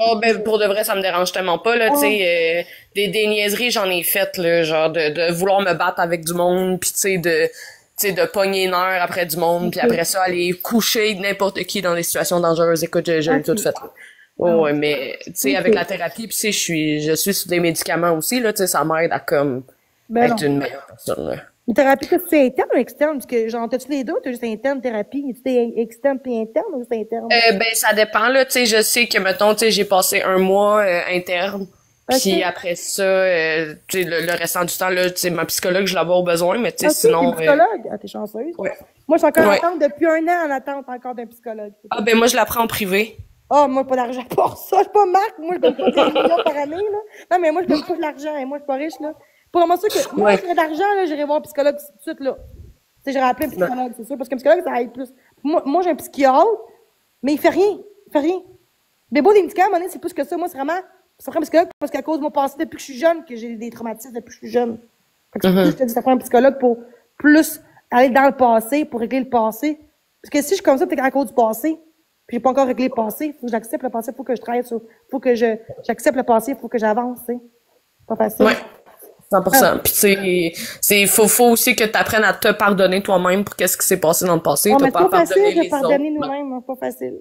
Oh, ben, pour de vrai, ça me dérange tellement pas, là, tu sais, des niaiseries, j'en ai faites, là, genre, de vouloir me battre avec du monde, pis tu sais, de pogner une heure après du monde, puis après ça, aller coucher n'importe qui dans des situations dangereuses. Écoute, j'ai tout fait, là. Oh, ouais, mais, tu sais, avec la thérapie, pis tu sais, je suis sur des médicaments aussi, là, tu sais, ça m'aide à, comme, être une meilleure personne, là. Une thérapie, c'est interne ou externe? Parce que, genre, t'as-tu les deux ou t'as juste interne thérapie? Tu externe puis interne ou juste interne? Ben, ça dépend, là, tu sais, je sais que, mettons, tu sais, j'ai passé un mois interne, puis après ça, tu sais, le restant du temps, là, tu sais, ma psychologue, je la vois au besoin, mais tu sais, sinon... T'es psychologue? Ah, t'es chanceuse. Ouais. Moi, je suis encore en attente depuis 1 an en attente encore d'un psychologue. Ah, ben, moi, je la prends en privé. Ah, moi, pas d'argent pour ça. Je suis pas Marc. Moi, je donne pas des millions par année, là. Non, mais moi, je donne pas de l'argent. Et moi, je suis pas riche, là. Pour moi, sûr que moi, si j'aurais d'argent, là, j'irais voir un psychologue tout de suite, là. Tu sais, j'aurais appelé un psychologue, c'est sûr. Parce qu'un psychologue, ça aide plus. Moi, j'ai un psychiatre, mais il fait rien. Il fait rien. Mais bon, des médicaments, à un moment donné, c'est plus que ça. Moi, c'est vraiment un psychologue parce qu'à cause de mon passé, depuis que je suis jeune, que j'ai des traumatismes depuis que je suis jeune. Fait que je te dis, ça prend un psychologue pour plus aller dans le passé, pour régler le passé. Parce que si je suis comme ça, peut-être à cause du passé, puis j'ai pas encore réglé le passé, faut que j'accepte le passé, faut que je travaille sur, faut que j'accepte le passé, faut que j'avance, tu sais. Pas facile. Ouais. 100%. Puis faut aussi que tu apprennes à te pardonner toi-même pour qu'est-ce qui s'est passé dans le passé. Mais c'est pas facile de pardonner autres. nous-mêmes, c'est pas facile.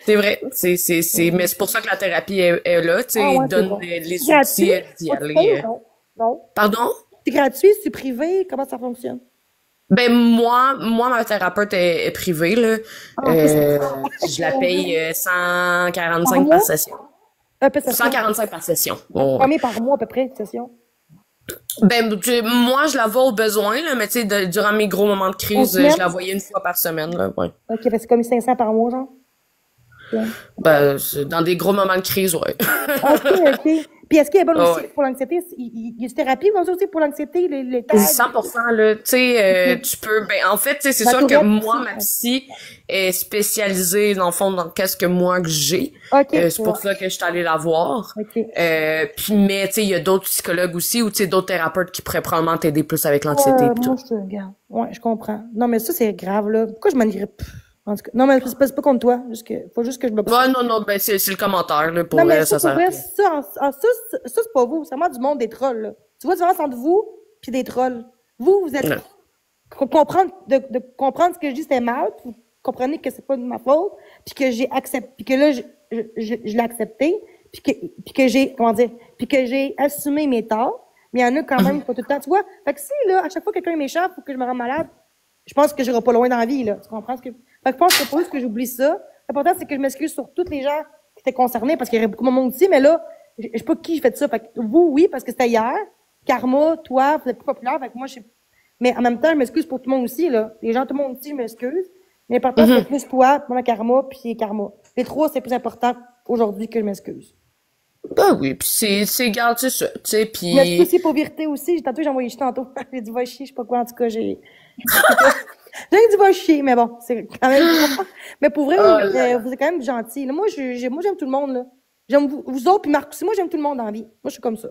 C'est vrai. Mais c'est pour ça que la thérapie est là, tu sais, donne les outils d'y aller. Non. Pardon? C'est gratuit, c'est privé, comment ça fonctionne? Ben moi ma thérapeute est privée là. Je la paye 145 par session. 145 par session. Combien par mois à peu près de session? Ben moi je la vois au besoin là, mais tu sais durant mes gros moments de crise, je la voyais une fois par semaine là, ouais. OK, c'est comme 500 par mois genre. Ouais. Ben dans des gros moments de crise, ouais. OK. Puis est-ce qu'il y a bon aussi pour l'anxiété? Il y a une thérapie aussi pour l'anxiété, les tags? 100%, là. Tu sais, tu peux, ben, en fait, tu sais, c'est sûr que moi, ma psy est spécialisée, dans le fond, dans qu'est-ce que moi que j'ai. C'est pour ça que je suis allée la voir. Puis, mais, tu sais, il y a d'autres psychologues aussi, ou tu sais, d'autres thérapeutes qui pourraient probablement t'aider plus avec l'anxiété. Moi, je te regarde. Ouais, je comprends. Non, mais ça, c'est grave, là. Pourquoi je m'ennuierais? En tout cas, non, mais c'est pas contre toi. Faut juste que je me... Ouais, non, ben, c'est le commentaire, là, pour ça sert à rien. Ça, c'est pas vous. C'est vraiment du monde des trolls, là. Tu vois la différence entre vous pis des trolls. Vous êtes... Comprendre ce que je dis, c'était mal. Vous comprenez que c'est pas de ma faute. Puis que j'ai accepté, puis que là, je l'ai accepté. Puis que j'ai, comment dire, puis que j'ai assumé mes torts. Mais il y en a quand même pas tout le temps. Tu vois? Fait que si, là, à chaque fois que quelqu'un est méchant, faut que je me rende malade, je pense que j'irai pas loin dans la vie, là. Tu comprends ce que... Fait que je pense que pour juste que j'oublie ça. L'important, c'est que je m'excuse sur tous les gens qui étaient concernés, parce qu'il y aurait beaucoup de monde ici, mais là, je sais pas qui fait ça. Fait que vous, oui, parce que c'était hier. Karma, toi, vous êtes plus populaire, fait que moi, je sais. Mais en même temps, je m'excuse pour tout le monde aussi, là. Les gens, tout le monde ici, je m'excuse. Mais l'important, c'est plus toi, moi, Karma, puis Karma. Les trois, c'est plus important aujourd'hui que je m'excuse. Ben oui, pis c'est garde, c'est ça, tu sais, pis... Mais aussi pauvreté aussi. Tantôt, j'ai envoyé chier tantôt. J'ai dit, va chier, je sais pas quoi, en tout cas, j'ai dit, va chier, mais bon, c'est quand même... Mais pour vrai, vous êtes quand même gentils. Là, moi, j'aime tout le monde, là. J'aime vous autres, puis Marc aussi. Moi, j'aime tout le monde dans la vie. Moi, je suis comme ça.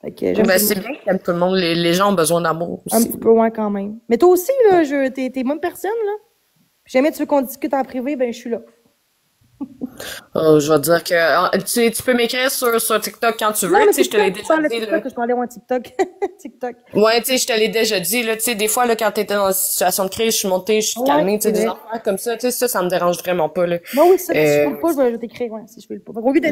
Fait que c'est bien que t'aimes tout le monde. Les gens ont besoin d'amour aussi. Un petit peu, ouais, quand même. Mais toi aussi, là, t'es bonne personne, là. Si jamais tu veux qu'on discute en privé, ben, je suis là. Je vais te dire que tu peux m'écrire sur TikTok quand tu veux. Tu sais, je te l'ai déjà dit. Je parlais en TikTok. TikTok. Ouais, tu sais, je te l'ai déjà dit. Là, tu sais, des fois, là, quand t'étais dans une situation de crise, je suis montée, je suis calmée, tu sais, des affaires comme ça. Tu sais, ça me dérange vraiment pas. Là. Moi, oui, ça. Si je veux pas, je vais t'écrire. Ouais, si je veux pas. Au lieu de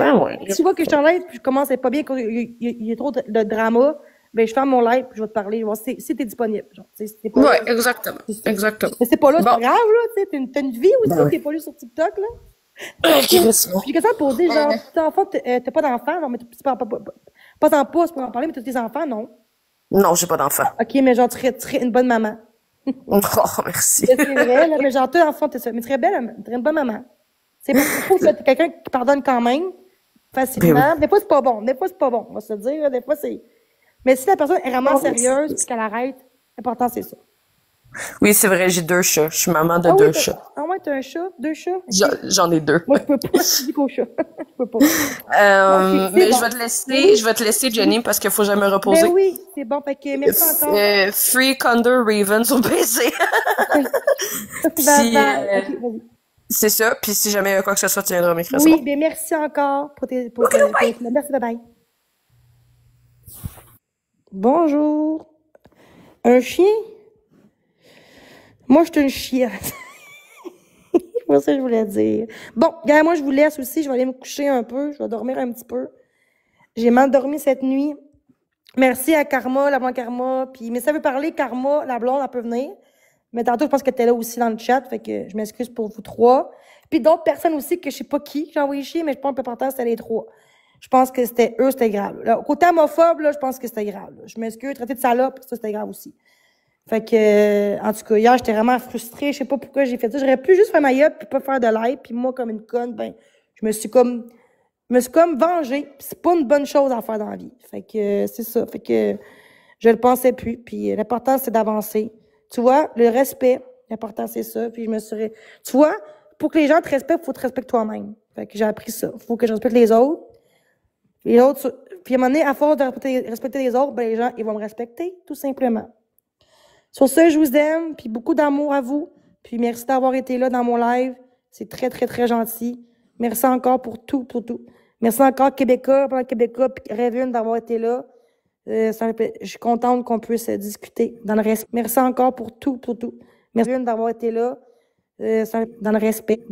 si tu vois que je t'enlève, puis je commence à être pas bien, il y a trop de drama. Ben, je ferme mon live, puis je vais te parler. Si t'es disponible. Genre, ouais, exactement. Exactement. Mais c'est pas là, c'est pas grave, là. Tu sais, t'as une vie aussi, t'es pas là sur TikTok, là. J'ai une question à poser, genre, t'as pas d'enfant, non, mais pas en poste pour en parler, mais t'as des enfants, non? Non, j'ai pas d'enfant. OK, mais genre, tu serais une bonne maman. Oh, merci. C'est vrai, là, mais genre, t'as d'enfants, t'es ça. Mais tu serais belle, tu serais une bonne maman. C'est pas faut que t'es quelqu'un qui pardonne quand même, facilement. Oui. Des fois, c'est pas bon. On va se le dire, là, des fois, c'est... Mais si la personne est vraiment sérieuse, puis qu'elle arrête, l'important, c'est ça. Oui, c'est vrai, j'ai 2 chats. Je suis maman de Ah oui, 2 chats. ah ouais, t'as un chat? 2 chats? J'en ai 2. Moi, je peux pas. Je dis qu'au chat. Je peux pas. Ok, Mais bon. je vais te laisser, Jenny, parce qu'il faut jamais me Ben reposer. oui, c'est bon. Fait que merci encore. Free Condor Raven sur PC. Bye Puis, bye. Ok, vas-y. c'est ça. Puis si jamais il y a quoi que ce soit, tu viendras m'écrire. Oui, ben merci encore pour merci, bye bye. Bonjour. Un chien? Moi, je suis une chienne. C'est pas ça que je voulais dire. Bon, gars, moi, je vous laisse aussi. Je vais aller me coucher un peu. Je vais dormir un petit peu. J'ai mal dormi cette nuit. Merci à Karma, la blonde Karma. Puis, mais ça veut parler, Karma, la blonde, elle peut venir. Mais tantôt, je pense que t'es là aussi dans le chat. Fait que je m'excuse pour vous 3. Puis d'autres personnes aussi que je sais pas qui j'ai envoyé chier, mais je pense que l'important, c'était les 3. Je pense que c'était eux, c'était grave. Là, côté homophobe, là, je pense que c'était grave. Là. Je m'excuse, traiter de salope, ça, c'était grave aussi. Fait que, en tout cas, hier, j'étais vraiment frustrée. Je sais pas pourquoi j'ai fait ça. J'aurais pu juste faire ma gueule puis pas faire de live. Puis moi, comme une conne, ben, je me suis comme vengée. Puis c'est pas une bonne chose à faire dans la vie. Fait que, c'est ça. Fait que, je le pensais plus. Puis l'important, c'est d'avancer. Tu vois, le respect, l'important, c'est ça. Puis je me serais, tu vois, pour que les gens te respectent, faut te respecter toi-même. Fait que j'ai appris ça. Faut que je respecte les autres. Les autres, puis à un moment donné, à force de respecter les autres, ben, les gens, ils vont me respecter, tout simplement. Sur ce, je vous aime, puis beaucoup d'amour à vous. Puis merci d'avoir été là dans mon live. C'est très, très, très gentil. Merci encore pour tout, pour tout. Merci encore Québécois, puis Révune d'avoir été là. Je suis contente qu'on puisse discuter dans le respect. Merci encore pour tout, pour tout. Merci d'avoir été là. Dans le respect,